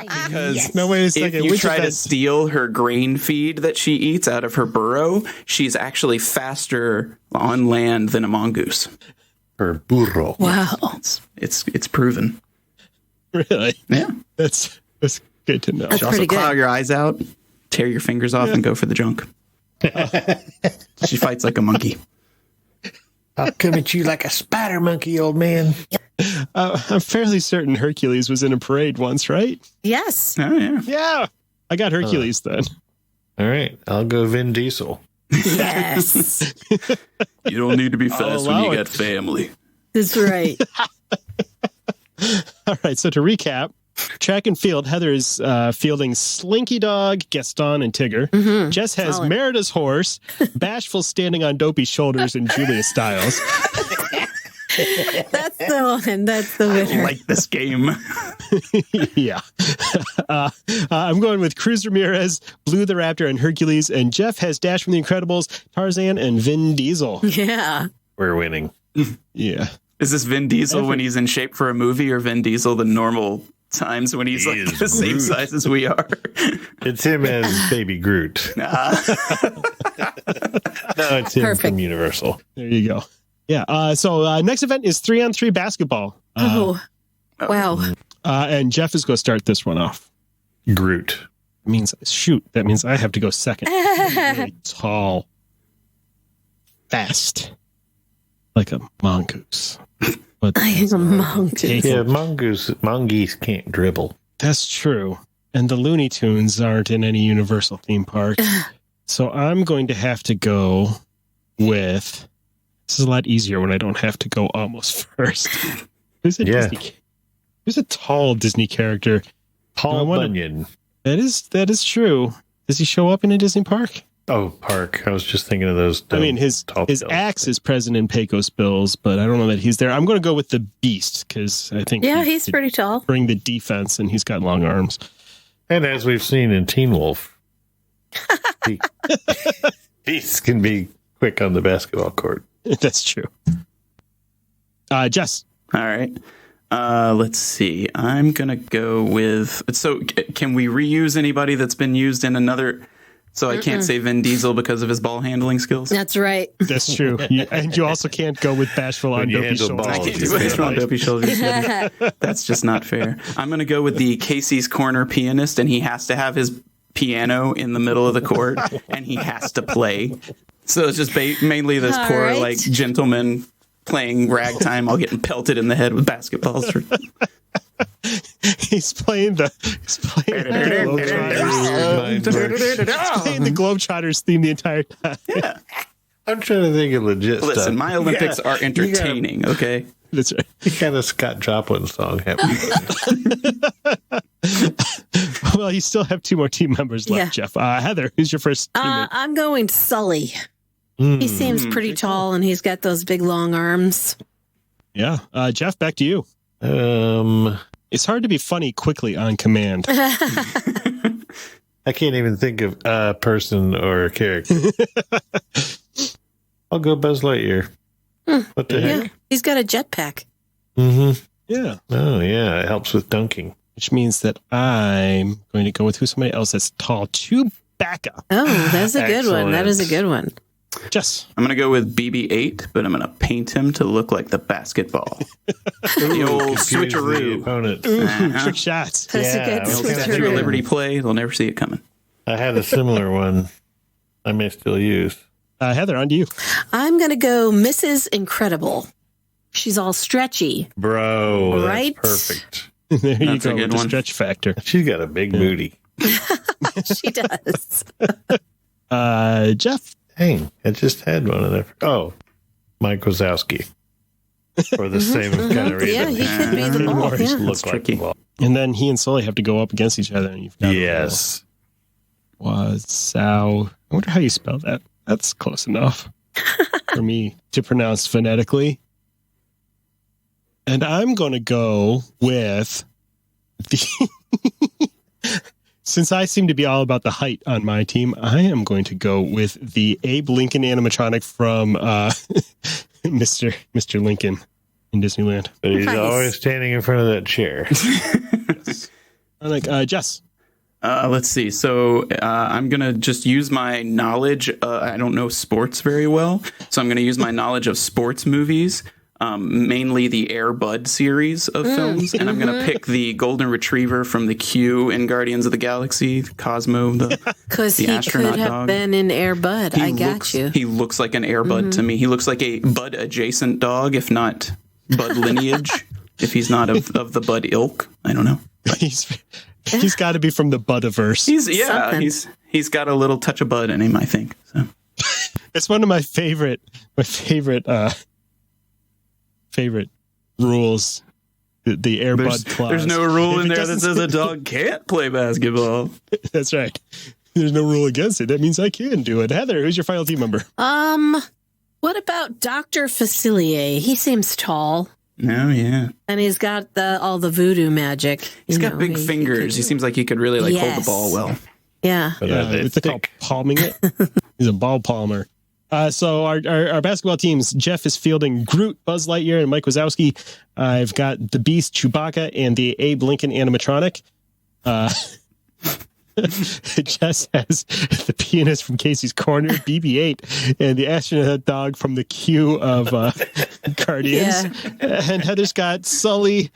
Because No, wait a if second. you Which try to event? steal her grain feed that she eats out of her burrow, she's actually faster on land than a mongoose. Or burro. Wow. It's proven. Really? Yeah. That's good to know. That's She also pretty good. claw your eyes out, tear your fingers off, and go for the junk. She fights like a monkey. I'll come at you like a spider monkey, old man. I'm fairly certain Hercules was in a parade once, right? Yes. Oh yeah. Yeah. I got Hercules then. All right. I'll go Vin Diesel. Yes. You don't need to be fast when allow you it. got family. That's right. All right. So to recap, track and field, Heather is fielding Slinky Dog, Gaston, and Tigger. Jess has Solid. Merida's horse, Bashful standing on Dopey's shoulders, and Julia Stiles. That's the one. That's the I winner. like this game. Yeah. I'm going with Cruz Ramirez, Blue the Raptor, and Hercules. And Jeff has Dash from The Incredibles, Tarzan, and Vin Diesel. Yeah. We're winning. Yeah. Is this Vin Diesel when he's in shape for a movie, or Vin Diesel the normal times when he's He like is the same Groot. size as we are? It's him as Baby Groot. No, it's him Perfect. from Universal. There you go. Yeah. So next event is 3-on-3 basketball. Oh. Wow. And Jeff is going to start this one off. Groot. That means I have to go second. Really tall, fast, like a mongoose. But I am a mongoose. Yeah, mongoose can't dribble. that's true. And the Looney Tunes aren't in any Universal theme park. So I'm going to have to go with. This is a lot easier when I don't have to go almost first. Who's a tall Disney character? Paul I wanna- Bunyan. That is true. Does he show up in a Disney park? Oh, park. I was just thinking of those. I mean, his tall axe is present in Pecos Bills, but I don't know that he's there. I'm going to go with the Beast because I think Yeah, he he's could pretty tall. bring the defense, and he's got long arms. And as we've seen in Teen Wolf, beasts can be quick on the basketball court. That's true. Jess, All right. Let's see. I'm gonna go with. So, can we reuse anybody that's been used in another? So I can't say Vin Diesel because of his ball handling skills. That's right. That's true. And you also can't go with bashful on dopey shoulders. I can't do bashful on dopey shoulders. That's just not fair. I'm going to go with the Casey's Corner pianist, and he has to have his piano in the middle of the court, and he has to play. So it's just mainly this All poor right. like gentleman playing ragtime, all getting pelted in the head with basketballs. He's playing the Globetrotters theme the entire time. Yeah. I'm trying to think of legit stuff. Listen, my Olympics are entertaining, okay? That's right. You got a Scott Joplin song happening. Well, you still have 2 more team members left, Yeah. Jeff. Heather, who's your first teammate? I'm going Sully. He seems pretty tall, and he's got those big, long arms. Yeah. Jeff, back to you. It's hard to be funny quickly on command. I can't even think of a person or a character. I'll go Buzz Lightyear. What the Yeah, heck? he's got a jetpack. Mm-hmm. Yeah. Oh, yeah. It helps with dunking. Which means that I'm going to go with who's somebody else that's tall. Chewbacca. Oh, that's a good one. That is a Excellent. good one. Jess. I'm going to go with BB-8, but I'm going to paint him to look like the basketball. The old Confuse the switcheroo. opponent. Trick shots. That's Yeah, a good I was gonna Statue Switcheroo. of Liberty play, they'll never see it coming. I had a similar one I may still use. Heather, on to you. I'm going to go Mrs. Incredible. She's all stretchy. Bro, Right? that's perfect. There you That's a go good with the one. stretch factor. She's got a big booty. She does. Jeff. Dang, I just had one of them. Oh, Mike Wazowski. For the same kind of reason. Yeah, he could be the ball. Just Yeah. look That's like tricky. the ball. And then he and Sully have to go up against each other. And you've got Yes. Wazow. I wonder how you spell that. That's close enough for me to pronounce phonetically. And I'm going to go with the. Since I seem to be all about the height on my team, I am going to go with the Abe Lincoln animatronic from Mr. Lincoln in Disneyland. But he's Nice. always standing in front of that chair. I'm like, Jess. Let's see. So I'm going to just use my knowledge. I don't know sports very well. So I'm going to use my knowledge of sports movies, mainly the Air Bud series of films. And I'm going to pick the golden retriever from the Q in Guardians of the Galaxy, Cosmo, Because the he astronaut could have dog. been in Air Bud. I got you. He looks like an Air Bud to me. He looks like a Bud adjacent dog, if not Bud lineage, if he's not of the Bud ilk. I don't know. He's got to be from the Budiverse. Something. He's got a little touch of Bud in him, I think. So. It's one of my favorite rules. The Air Bud clause. There's no rule If in it there that doesn't- says a dog can't play basketball. That's right. There's no rule against it. That means I can do it. Heather, who's your final team member? What about Dr. Facilier? He seems tall. Oh, yeah. And he's got all the voodoo magic. He's You got know, big he fingers. He could- seems like he could really hold the Yes. ball well. Yeah. But are they What's it called? thick? Palming it? He's a ball palmer. So our basketball teams, Jeff is fielding Groot, Buzz Lightyear, and Mike Wazowski. I've got the Beast, Chewbacca, and the Abe Lincoln animatronic. Jess has the pianist from Casey's Corner, BB-8, and the astronaut dog from the Q of Guardians. And Heather's got Sully,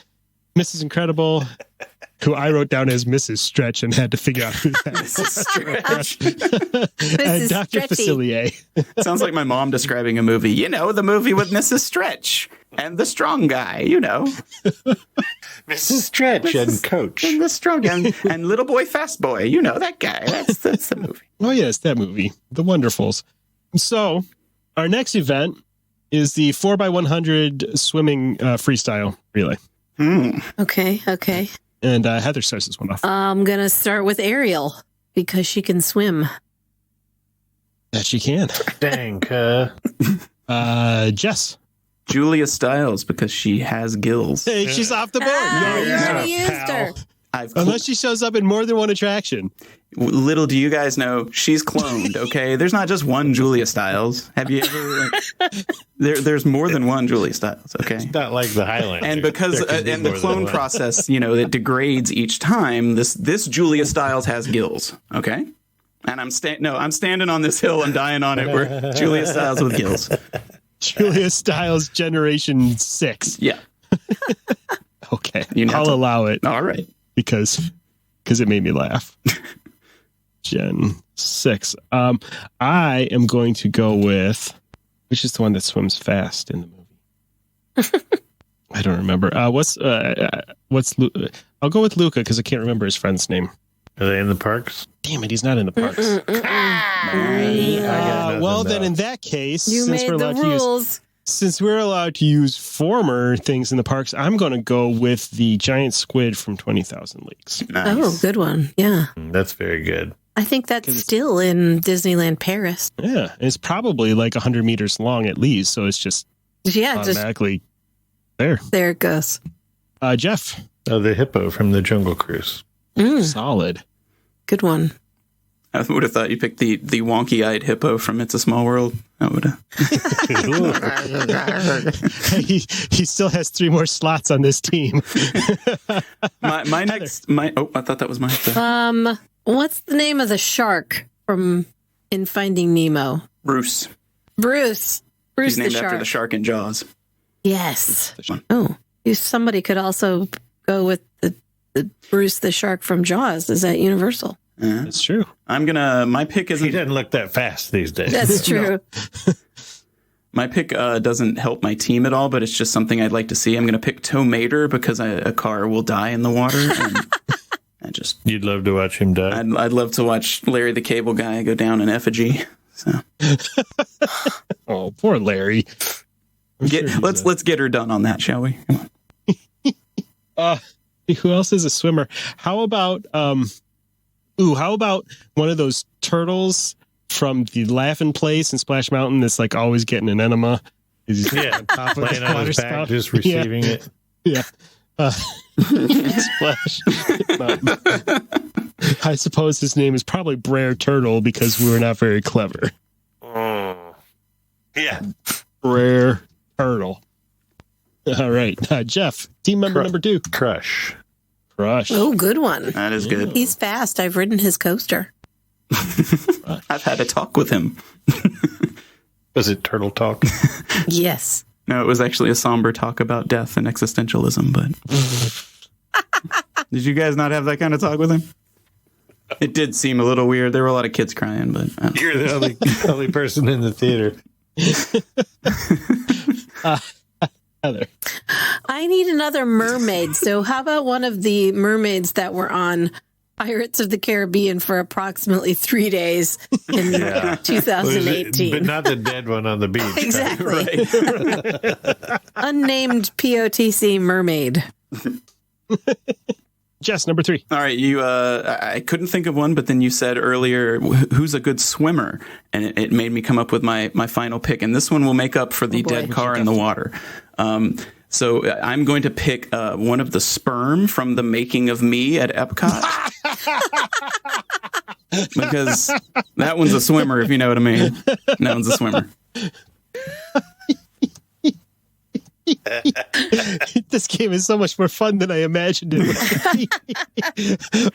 Mrs. Incredible, who I wrote down as Mrs. Stretch and had to figure out who that is. and Mrs. Dr. Stretchy. Facilier. Sounds like my mom describing a movie. You know, the movie with Mrs. Stretch and the strong guy, you know. Mrs. Stretch and Coach. And the strong and little boy, fast boy. You know that guy. That's the movie. Oh, yes, that movie, The Wonderfuls. So, our next event is the 4x100 swimming freestyle relay. Okay. And Heather starts this one off. I'm going to start with Ariel because she can swim. That she can. Dang, Jess. Julia Stiles, because she has gills. Hey, she's off the board. You yeah, should have used pal. her. Unless she shows up in more than one attraction. Little do you guys know, she's cloned, okay? There's not just one Julia Stiles. Have you ever... there's more than one Julia Stiles, okay? Not like the Highlander. And because There can be and the more than clone one. process, you know, it degrades each time. This Julia Stiles has gills, okay? And I'm standing on this hill and dying on it. We're Julia Stiles with gills. Julia Stiles Generation 6. Yeah. Okay. You know I'll allow it All right. because it made me laugh. Gen 6. I am going to go with, which is the one that swims fast in the movie? I don't remember. I'll go with Luca because I can't remember his friend's name. Are they in the parks? Damn it, he's not in the parks. Well, then in that case, You since made we're the allowed to use rules. since we're allowed to use former things in the parks, I'm going to go with the giant squid from 20,000 Leagues. Nice. Oh, good one. Yeah. That's very good. I think that's still in Disneyland Paris. Yeah, it's probably like 100 meters long at least, so it's just Yeah, just automatically there. there it goes. Jeff, Oh, the hippo from the Jungle Cruise. solid. Good one. I would have thought you picked the wonky-eyed hippo from It's a Small World. I would have. He still has 3 more slots on this team. My next. I thought that was mine. What's the name of the shark from in Finding Nemo? Bruce. Bruce. Bruce He's named the shark. after the shark in Jaws. Yes. One. Oh, somebody could also go with the Bruce the shark from Jaws. Is that Universal? That's true. My pick He isn't. doesn't look that fast these days. That's true. My pick doesn't help my team at all, but it's just something I'd like to see. I'm going to pick Tow Mater because a car will die in the water. And You'd love to watch him die. I'd love to watch Larry the Cable Guy go down in effigy. So Oh, poor Larry. let's get her done on that, shall we? Come on. Who else is a swimmer? How about one of those turtles from the Laughing Place in Splash Mountain that's like always getting an enema? He's on top of Laying the on water his back, spout. just receiving it. Yeah. Splash Mountain. I suppose his name is probably Brer Turtle because we were not very clever. Yeah. Brer Turtle. All right. Jeff, team member number 2. Crush. Crush. Oh, good one. That is good. He's fast. I've ridden his coaster. I've had a talk with him. Was it Turtle Talk? Yes. No, it was actually a somber talk about death and existentialism, but did you guys not have that kind of talk with him? It did seem a little weird. There were a lot of kids crying, but You're the only person in the theater. Heather. I need another mermaid. So how about one of the mermaids that were on Pirates of the Caribbean for approximately 3 days in 2018? But not the dead one on the beach. Exactly. Unnamed POTC mermaid. Jess, number 3. all right, you. I couldn't think of one, but then you said earlier, "Who's a good swimmer?" And it made me come up with my final pick. And this one will make up for the boy. dead car in the water. So I'm going to pick one of the sperm from the Making of Me at EPCOT. Because that one's a swimmer, if you know what I mean. That one's a swimmer. This game is so much more fun than I imagined it would be.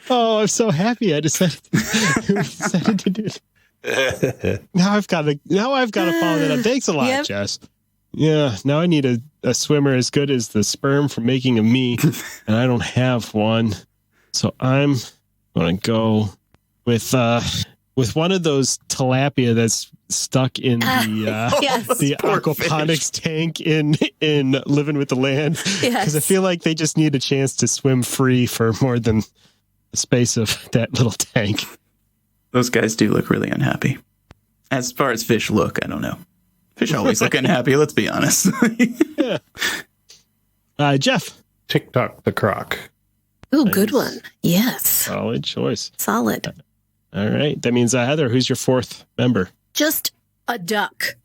Oh, I'm so happy I decided to do it. Now I've got to follow that up. Thanks a lot, Yep. Jess. Yeah, now I need a swimmer as good as the sperm from Making of Me, and I don't have one. So I'm going to go with one of those tilapia that's stuck in the Yes. the Poor aquaponics tank in Living with the Land. Yes. Because I feel like they just need a chance to swim free for more than the space of that little tank. Those guys do look really unhappy. As far as fish look, I don't know. Fish always look unhappy, let's be honest. Yeah. Jeff. TikTok the Croc. Ooh, good one. Yes. Solid choice. Solid. All right. That means, Heather, who's your 4th member? Just a duck.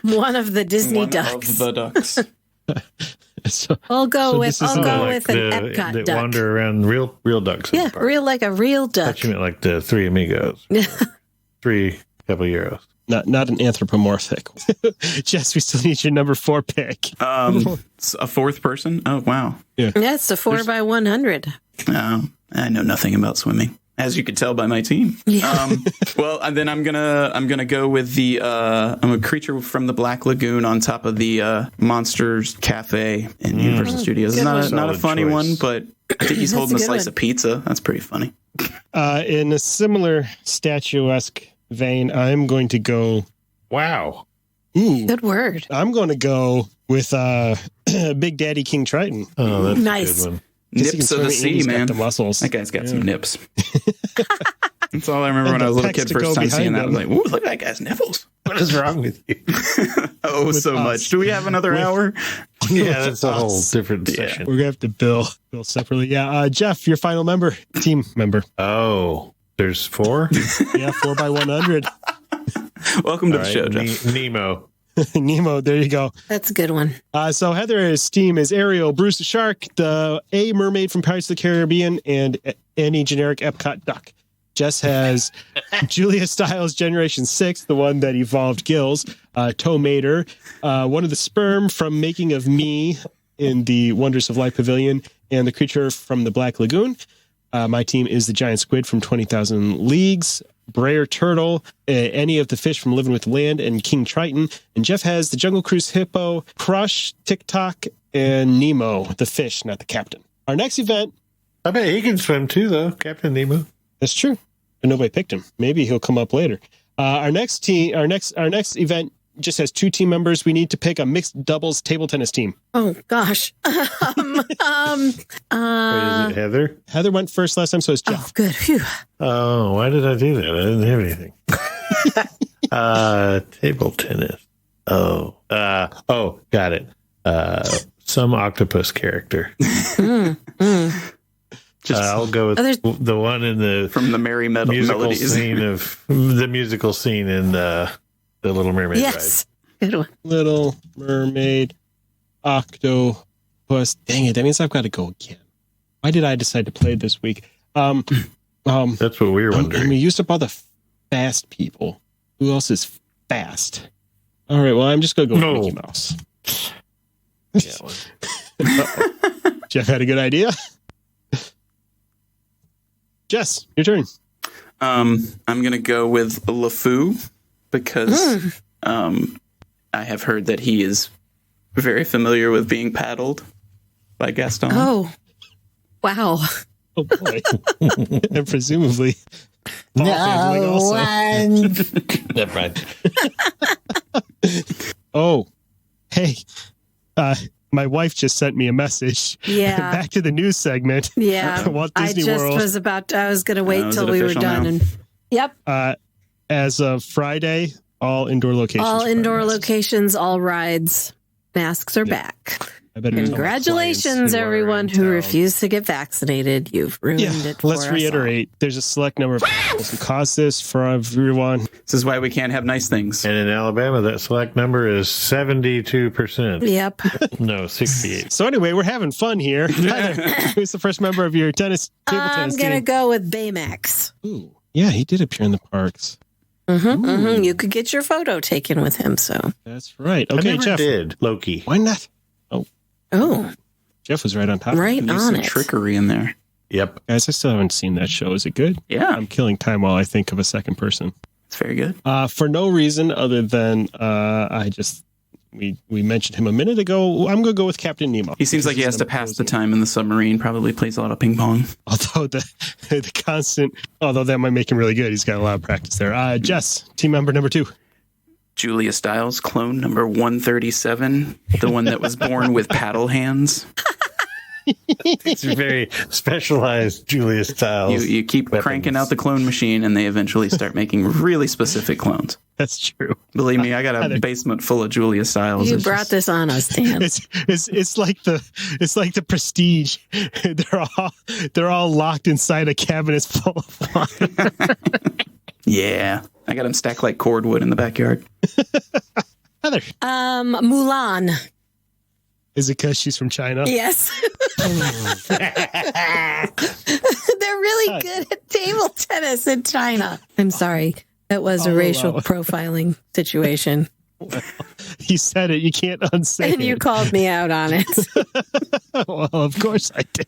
One of the Disney One ducks. of the ducks. So, I'll go with this isn't an That EPCOT duck. wander around real ducks. In Yeah, the park. like a real I duck. thought you meant like the Three Amigos. 3 couple euros. not an anthropomorphic. Jess, we still need your number 4 pick. It's a 4th person? Oh, wow. Yeah, it's a 4x100. I know nothing about swimming. as you could tell by my team. Yeah. Well, and then I'm gonna go with the I'm a creature from the Black Lagoon on top of the Monsters Cafe in Universal Studios. It's not a funny one, but I think he's holding a slice of pizza. That's pretty funny. In a similar statuesque vein, I'm going to go. Wow. Ooh, Good word. I'm going to go with Big Daddy King Triton. Oh, that's Nice. a good one. Nips of the sea, He's man. got the muscles. That guy's got some nips. That's all I remember when I was a little pecs kid to first go time seeing that. I behind was like, ooh, look at that guy's nipples. What is wrong with you? Oh, so us. much. Do we have another hour? Yeah, that's a whole different session. We're gonna have to bill separately. Yeah, Jeff, your final team member. Oh, there's 4? Yeah, 4 by 100. Welcome to All the right, show, Jeff. Nemo. Nemo, there you go. That's a good one. So Heather's team is Ariel, Bruce the Shark, the A Mermaid from Pirates of the Caribbean, and any generic Epcot duck. Jess has Julia Stiles, Generation 6, the one that evolved gills, Toe Mater, one of the sperm from Making of Me in the Wonders of Life Pavilion, and the creature from the Black Lagoon. My team is the giant squid from 20,000 Leagues, Brayer Turtle, any of the fish from Living with the Land, and King Triton. And Jeff has the Jungle Cruise Hippo, Crush, TikTok, and Nemo, the fish, not the captain. Our next event. I bet he can swim too, though, Captain Nemo. That's true. But nobody picked him. Maybe he'll come up later. Our next event just has 2 team members. We need to pick a mixed doubles table tennis team. Oh gosh. Wait, is it Heather? Heather went first last time, so it's Oh, Jeff. good. Phew. Oh, why did I do that? I didn't have anything. Table tennis. Oh, got it. Some octopus character. I'll go with the one in the From the Merry musical Melodies. scene of the musical scene in the Little Mermaid Yes. Good one. Little Mermaid, Octopus. Dang it, that means I've got to go again. Why did I decide to play this week? ride. That's what we were And wondering. we used up all the fast people. Who else is fast? All right, well, I'm just going to go with Mickey Mouse. Jeff had a good idea. Jess, your turn. I'm going to go with LeFou because I have heard that he is very familiar with being paddled by Gaston. Oh, wow. Oh, boy. And presumably... also. Never mind. Oh, hey. My wife just sent me a message. Yeah. Back to the news segment. Yeah. Walt I Disney just World. I was going to wait is till it we were official done. now? And yep. As of Friday, all indoor locations. All indoor masks. locations, all rides. Masks are back. I better tell my clients Congratulations, who are everyone in who town. refused to get vaccinated. You've ruined it for Let's us reiterate. There's a select number of people who caused this for everyone. This is why we can't have nice things. And in Alabama, that select number is 72%. all. Yep. No, 68. So anyway, we're having fun here. Who's the first member of your table I'm tennis going to team? go with Baymax. Ooh, yeah, he did appear in the parks. You could get your photo taken with him. So, That's right. I Okay, never Jeff. did. Loki. Why not? oh, Jeff was right on top. right There's on some it. trickery in there. Yep. Guys, I still haven't seen that show. Is it good? Yeah, I'm killing time while I think of a second person. it's very good. For no reason other than we mentioned him a minute ago. I'm going to go with Captain Nemo. He seems like he has to pass the time in the submarine. Probably plays a lot of ping pong. Although although that might make him really good. He's got a lot of practice there. Jess, team member number 2. Julia Stiles, clone number 137, the one that was born with paddle hands. It's a very specialized Julia Stiles. You keep weapons. cranking out the clone machine, and they eventually start making really specific clones. That's true. Believe me, I got a basement full of Julia Stiles. You It's brought just- this on us, Dan. It's like the Prestige. They're all locked inside a cabinet full of water. Yeah, I got them stacked like cordwood in the backyard. Heather, Mulan. is it because she's from China? Yes. They're really good at table tennis in China. I'm sorry. That was a I'll racial allow it. profiling situation. You said it. You can't unsay And you it. called me out on it. Well, of course I did.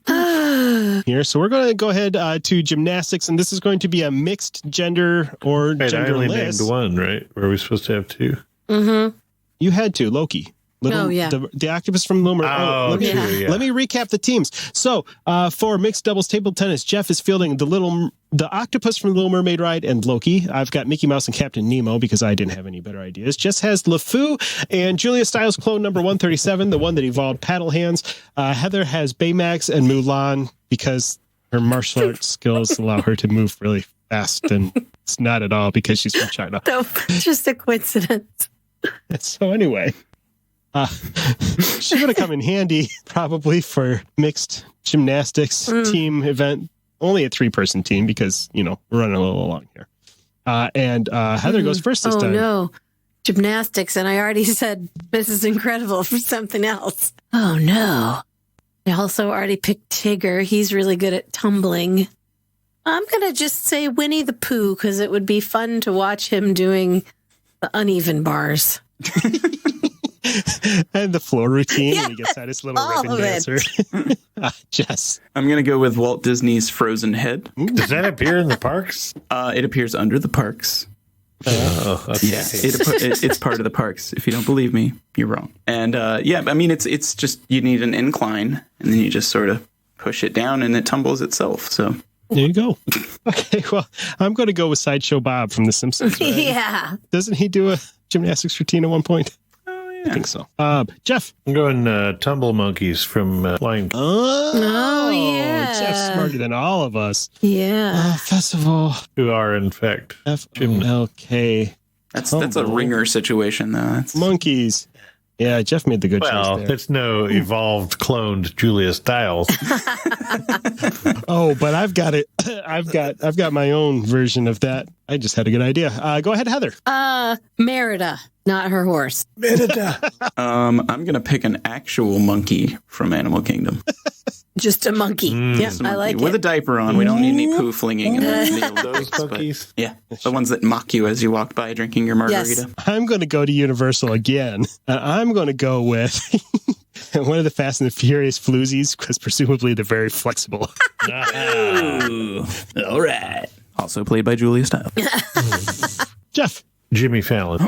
here. So we're going to go ahead to gymnastics, and this is going to be a mixed gender or Wait, I only genderless. named one, right? Were we supposed to have two? Mm-hmm. You had to, Loki. Oh, yeah. The octopus from Little Mermaid. Oh, yeah. true, yeah. Let me recap the teams. So, for mixed doubles table tennis, Jeff is fielding the octopus from the Little Mermaid ride and Loki. I've got Mickey Mouse and Captain Nemo because I didn't have any better ideas. Jess has LeFou and Julia Stiles clone number 137, the one that evolved paddle hands. Heather has Baymax and Mulan because her martial arts skills allow her to move really fast, and it's not at all because she's from China. So, just a coincidence. So anyway, she would have come in handy probably for mixed gymnastics team event. Only a 3-person team because, we're running a little long here. And Heather goes first this time. Oh, no. Gymnastics. And I already said this is incredible for something else. Oh, no. I also already picked Tigger. He's really good at tumbling. I'm going to just say Winnie the Pooh because it would be fun to watch him doing the uneven bars. And the floor routine when he Yeah, gets out his little all ribbon of it. dancer. Jess. I'm going to go with Walt Disney's Frozen Head. Does that appear in the parks? It appears under the parks. Oh, okay. Yeah, it's part of the parks. If you don't believe me, you're wrong. And it's just you need an incline, and then you just sort of push it down, and it tumbles itself. So There you go. Okay, well, I'm going to go with Sideshow Bob from The Simpsons. Right? Yeah. Doesn't he do a gymnastics routine at one point? oh I yeah, think so. Jeff. I'm going Tumble Monkeys from Lion King. Oh, yeah. Jeff's smarter than all of us. Yeah. Festival Who are, in fact, FLK. that's a Tumble. ringer situation though. That's, Monkeys. Yeah, Jeff made the good well, choice there. it's no evolved, cloned Julia Stiles. Oh, but I've got it. I've got my own version of that. I just had a good idea. Go ahead, Heather. Merida, not her horse. I'm gonna pick an actual monkey from Animal Kingdom. Just a monkey. Yeah, Just a I monkey like with a it. diaper on. We don't need any poo flinging and Those dildos. monkeys. Yeah, the ones that mock you as you walk by drinking your margarita. I'm going to go to Universal again. I'm going to go with one of the Fast and the Furious floozies because presumably they're very flexible. Ooh, all right. Also played by Julia Stiles. Jeff, Jimmy Fallon.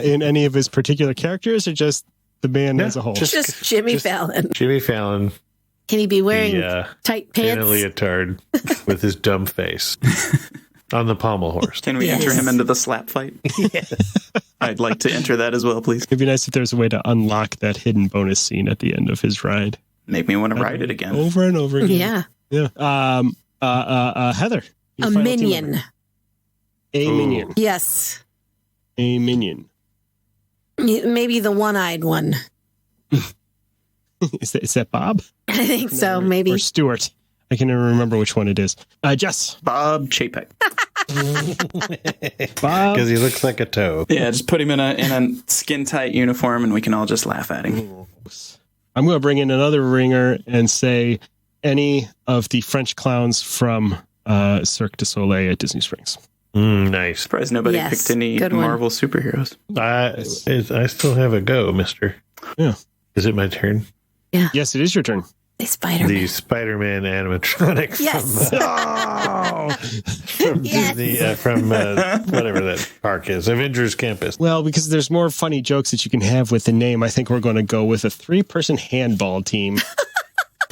in any of his particular characters or just the band as a whole? Just Jimmy Fallon. Jimmy Fallon Can he be wearing the, tight in a pants? leotard with his dumb face on the pommel horse. Can we Yes. enter him into the slap fight? I'd like to enter that as well, please. It'd be nice if there was a way to unlock that hidden bonus scene at the end of his ride. Make me want to ride it again. Over and over again. Yeah. Yeah. Heather. your A final team minion. member. A Ooh. minion. Yes. A minion. Maybe the one-eyed one. Is that Bob? I think so, maybe. Or Stuart. I can never remember which one it is. Jess. Bob Chapek. Bob. Because he looks like a toe. Yeah, just put him in a skin tight uniform, and we can all just laugh at him. I'm going to bring in another ringer and say any of the French clowns from Cirque du Soleil at Disney Springs. Nice. Surprised nobody Yes, picked any good one. Marvel superheroes. I still have a go, mister. Yeah. Is it my turn? Yes, it is your turn. The Spider-Man. The Spider-Man animatronic Yes. from Yes. Disney, from whatever that park is, Avengers Campus. Well, because there's more funny jokes that you can have with the name, I think we're going to go with a 3-person handball team.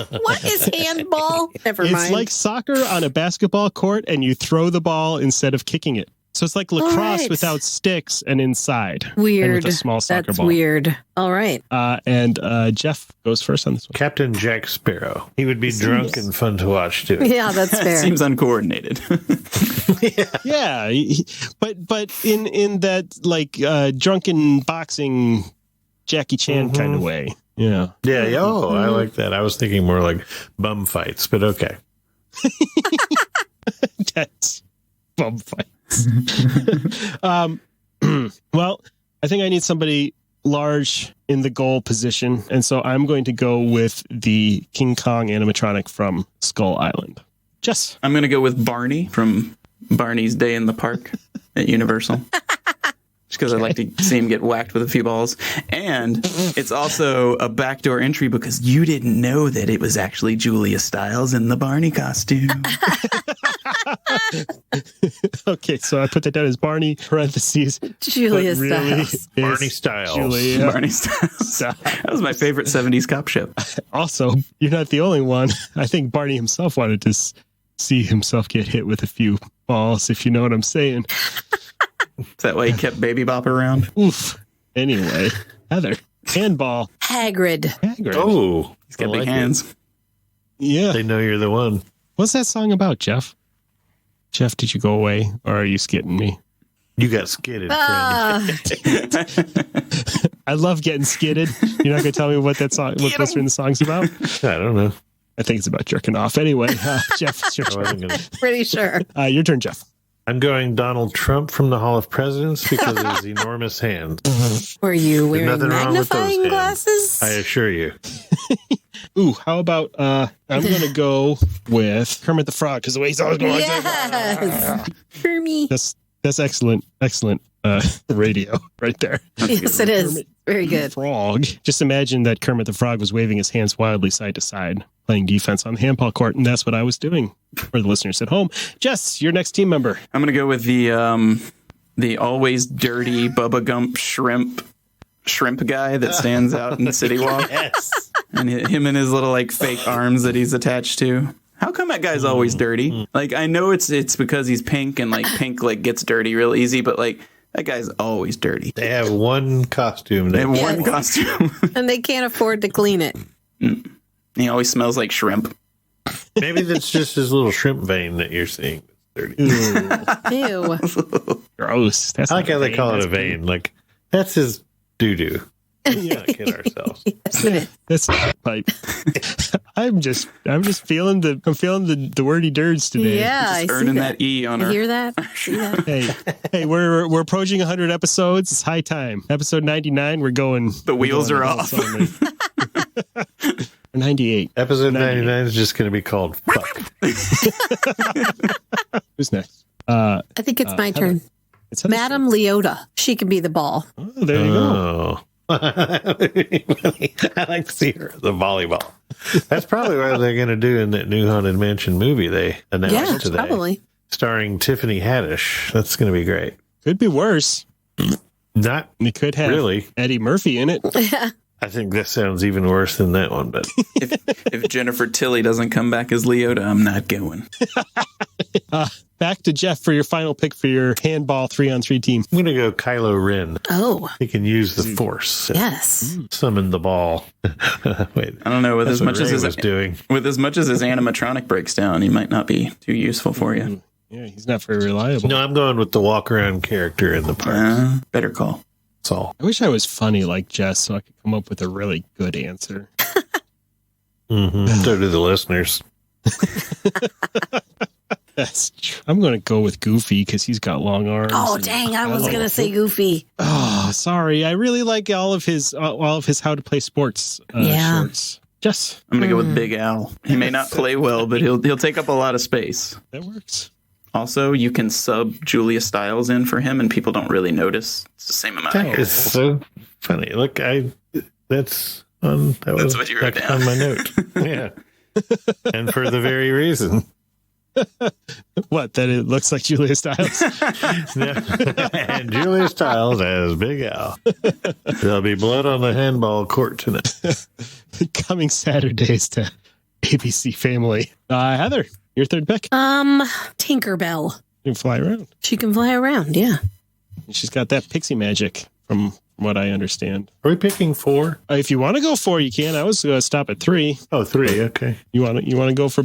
What is handball? Never It's mind. like soccer on a basketball court, and you throw the ball instead of kicking it. So it's like lacrosse right. without sticks and inside. weird. And with a small soccer That's ball. weird. All right. And Jeff goes first on this one. Captain Jack Sparrow. He would be drunk and fun to watch too. Yeah, that's fair. Seems uncoordinated. Yeah, but in that like drunken boxing Jackie Chan kind of way. Yeah. Yeah. Oh, I like that. I was thinking more like bum fights, but okay. That's bum fights. Well, I think I need somebody large in the goal position, and so I'm going to go with the King Kong animatronic from Skull Island. Jess. I'm going to go with Barney from Barney's Day in the Park at Universal. because I like to see him get whacked with a few balls. And it's also a backdoor entry because you didn't know that it was actually Julia Stiles in the Barney costume. Okay, so I put that down as Barney, parentheses. Julia but really Stiles. it's Barney Stiles. Julia. Barney Stiles. That was my favorite 70s cop show. Also, you're not the only one. I think Barney himself wanted to see himself get hit with a few balls, if you know what I'm saying. Is that why he kept Baby Bop around? Oof. Anyway, Heather, handball. Hagrid. Oh, He's got I big like hands. it. Yeah. They know you're the one. What's that song about, Jeff? Jeff, did you go away, or are you skidding me? You got skidded, friend. Ah, I love getting skidded. You're not going to tell me what that song, what the song's about? I don't know. I think it's about jerking off. Anyway, Jeff, it's your I wasn't turn. gonna- pretty sure. Your turn, Jeff. I'm going Donald Trump from the Hall of Presidents because of his enormous hands. Were you wearing nothing wrong with those magnifying hands. glasses? I assure you. Ooh, how about I'm going to go with Kermit the Frog because the way he's always going. Yes. Hermie. That's excellent radio right there. Yes, it is. Kermit Very good. Frog. Just imagine that Kermit the Frog was waving his hands wildly side to side, playing defense on the handball court, and that's what I was doing for the listeners at home. Jess, your next team member. I'm going to go with the always dirty Bubba Gump shrimp guy that stands out in City Walk. Yes. And him and his little like fake arms that he's attached to. How come that guy's always dirty? Like, I know it's because he's pink and like pink like gets dirty real easy, but like that guy's always dirty. They have one costume. They have Yes. one costume. And they can't afford to clean it. He always smells like shrimp. Maybe that's just his little shrimp vein that you're seeing. That's dirty. Ew. Gross. That's I like not how they vein, call it that's a vein. Like, that's his doo-doo. Let's not kid ourselves. Yes, it is. That's pipe. I'm just feeling the wordy dirds today. Yeah, I see Earning that. that E on You her. hear that? See that? Hey, we're approaching 100 episodes. It's high time. Episode 99, we're going. The wheels we're are going off. Or 98. Episode 99 is just going to be called Fuck. Who's next? I think it's my turn. It's Heather's Madam Leota. She can be the ball. turn. Oh, there you go. Oh. I like to see her as a volleyball. That's probably what they're going to do in that new Haunted Mansion movie they announced Yeah, today. probably. Starring Tiffany Haddish. That's going to be great. Could be worse. Not You could have really. Eddie Murphy in it. I think this sounds even worse than that one, but If Jennifer Tilly doesn't come back as Leota, I'm not going. Back to Jeff for your final pick for your handball 3-on-3 team. I'm going to go Kylo Ren. Oh, He can use the Force. yes. Summon the ball. Wait. I don't know. With That's as much what as Ray his was doing. with as much as his animatronic breaks down, he might not be too useful for you. Yeah, he's not very reliable. No, I'm going with the walk around character in the park. Better call. That's all. I wish I was funny like Jess so I could come up with a really good answer. So do the listeners. That's true. I'm going to go with Goofy because he's got long arms. Oh, and- dang. I was going to say Goofy. Oh, sorry. I really like all of his how to play sports Yeah. shorts. Jess, I'm gonna go with Big Al. He may not play well, but he'll take up a lot of space. that works. Also, you can sub Julia Stiles in for him, and people don't really notice. It's the same amount of That hair. is so funny. Look, that's That's what you wrote that's down. on my note. Yeah. And for the very reason. What? That it looks like Julia Stiles? And Julia Stiles as Big Al. There'll be blood on the handball court tonight. Coming Saturdays to ABC Family. Heather, your third pick. Tinkerbell. You can fly around. She can fly around. Yeah. She's got that pixie magic, from what I understand. Are we picking 4? If you want to go 4, you can. I was going to stop at 3. Oh, 3. Okay. You want to go for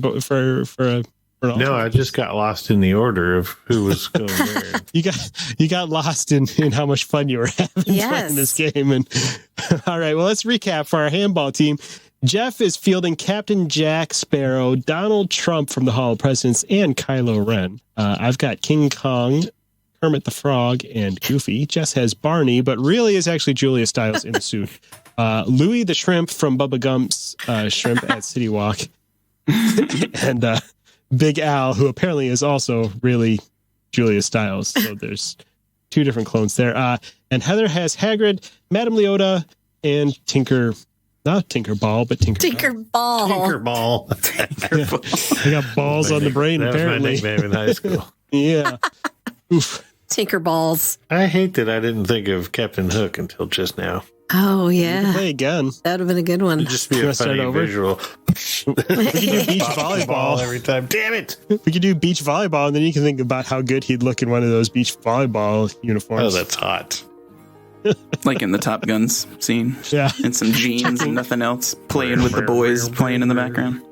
an No, I just got lost in the order of who was going where. You got lost in how much fun you were having playing this game. And all right, well, let's recap for our handball team. Jeff is fielding Captain Jack Sparrow, Donald Trump from the Hall of Presidents, and Kylo Ren. I've got King Kong, Kermit the Frog, and Goofy. Jess has Barney, but really is actually Julia Stiles in a suit. Louie the Shrimp from Bubba Gump's Shrimp at City Walk. And Big Al, who apparently is also really Julia Stiles. So there's Two different clones there. And Heather has Hagrid, Madame Leota, and not Tinkerball, but Tinkerball. Tinkerball. They got balls on the brain, that apparently. was my nickname in high school. Yeah. Oof. Tinkerballs. I hate that I didn't think of Captain Hook until just now. Oh, yeah. Play again. That would have been a good one. It'd just be You a wanna start funny over? visual. We could do beach volleyball. Every time. Damn it. We could do beach volleyball, and then you can think about how good he'd look in one of those beach volleyball Oh, uniforms. that's hot. Like in the Top Guns scene. Yeah. And some jeans and nothing else. Playing with the boys, playing in the background.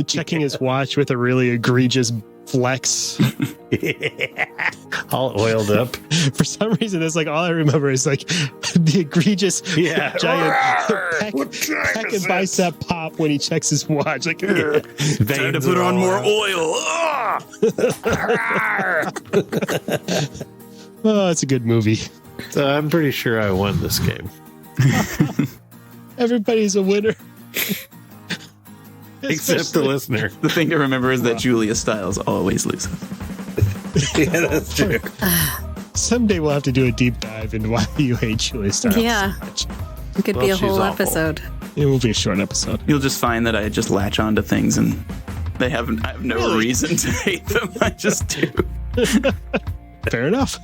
Checking his watch with a really egregious flex. All oiled up. For some reason, that's like all I remember is like the egregious Yeah. giant pec What time and is it? bicep pop when he checks his watch. Like, Time to put on more oil. oh, it's a good movie. So I'm pretty sure I won this game. Everybody's a winner. Except the listener. The thing to remember is that Julia Stiles always loses. Yeah, that's true. Someday we'll have to do a deep dive into why you hate Julia Stiles Yeah. so much. It could Well, be a she's whole awful. episode. It will be a short episode. You'll just find that I just latch onto things and I have no Really? reason to hate them. I just do. Fair enough.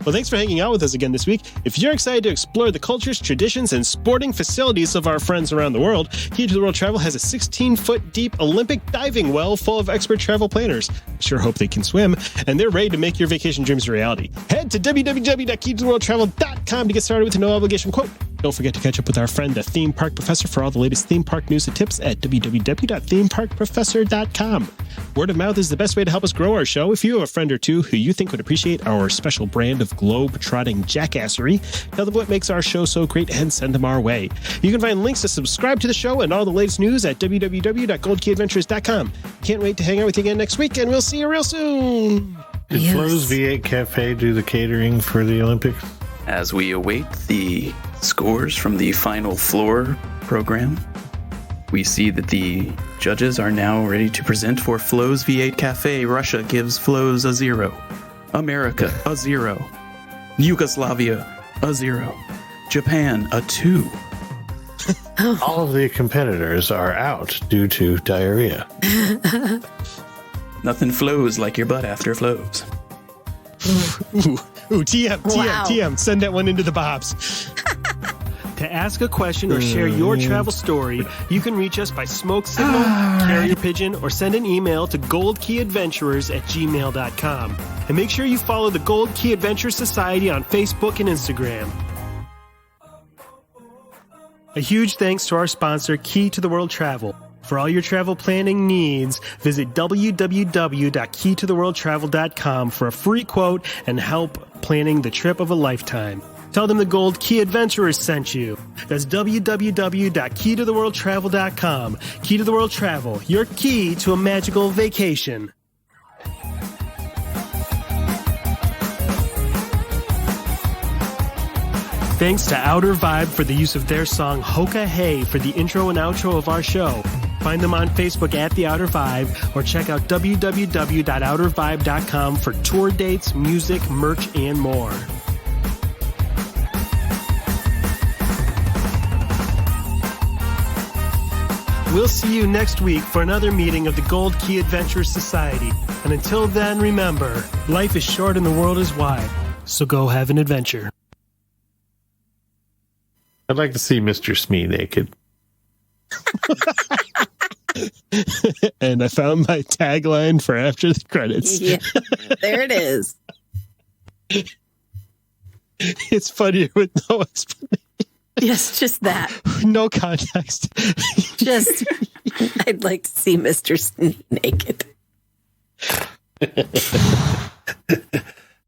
Well, thanks for hanging out with us again this week. If you're excited to explore the cultures, traditions, and sporting facilities of our friends around the world, Key to the World Travel has a 16-foot deep Olympic diving well full of expert travel planners. I sure hope they can swim, and they're ready to make your vacation dreams a reality. Head to www.keytotheworldtravel.com to get started with a no-obligation quote. Don't forget to catch up with our friend, the Theme Park Professor, for all the latest theme park news and tips at www.themeparkprofessor.com. Word of mouth is the best way to help us grow our show. If you have a friend or two who you think would appreciate our special brand of globe-trotting jackassery, tell them what makes our show so great and send them our way. You can find links to subscribe to the show and all the latest news at www.goldkeyadventures.com. Can't wait to hang out with you again next week, and we'll see you real soon. Did Yes. Flo's V8 Cafe do the catering for the Olympics? As we await the scores from the final floor program, we see that the judges are now ready to present for Flo's V8 Cafe. Russia gives Flo's a 0. America, a 0. Yugoslavia, a 0. Japan, a 2. All of the competitors are out due to diarrhea. Nothing flows like your butt after flows. Ooh, TM, Wow. TM, send that one into the Bobs. To ask a question or share your travel story, you can reach us by smoke signal, carrier pigeon, or send an email to goldkeyadventurers@gmail.com. And make sure you follow the Gold Key Adventures Society on Facebook and Instagram. A huge thanks to our sponsor, Key to the World Travel. For all your travel planning needs, visit www.keytotheworldtravel.com for a free quote and help planning the trip of a lifetime. Tell them the Gold Key Adventurers sent you. That's www.keytotheworldtravel.com. Key to the World Travel, your key to a magical vacation. Thanks to Outer Vibe for the use of their song Hoka Hey for the intro and outro of our show. Find them on Facebook at The Outer Vibe or check out www.outervibe.com for tour dates, music, merch, and more. We'll see you next week for another meeting of the Gold Key Adventures Society. And until then, remember, life is short and the world is wide. So go have an adventure. I'd like to see Mr. Smee naked. And I found my tagline for after the credits. Yeah, there it is. It's funnier with no explanation, Yes, just that. no context. Just, I'd like to see Mr. Naked.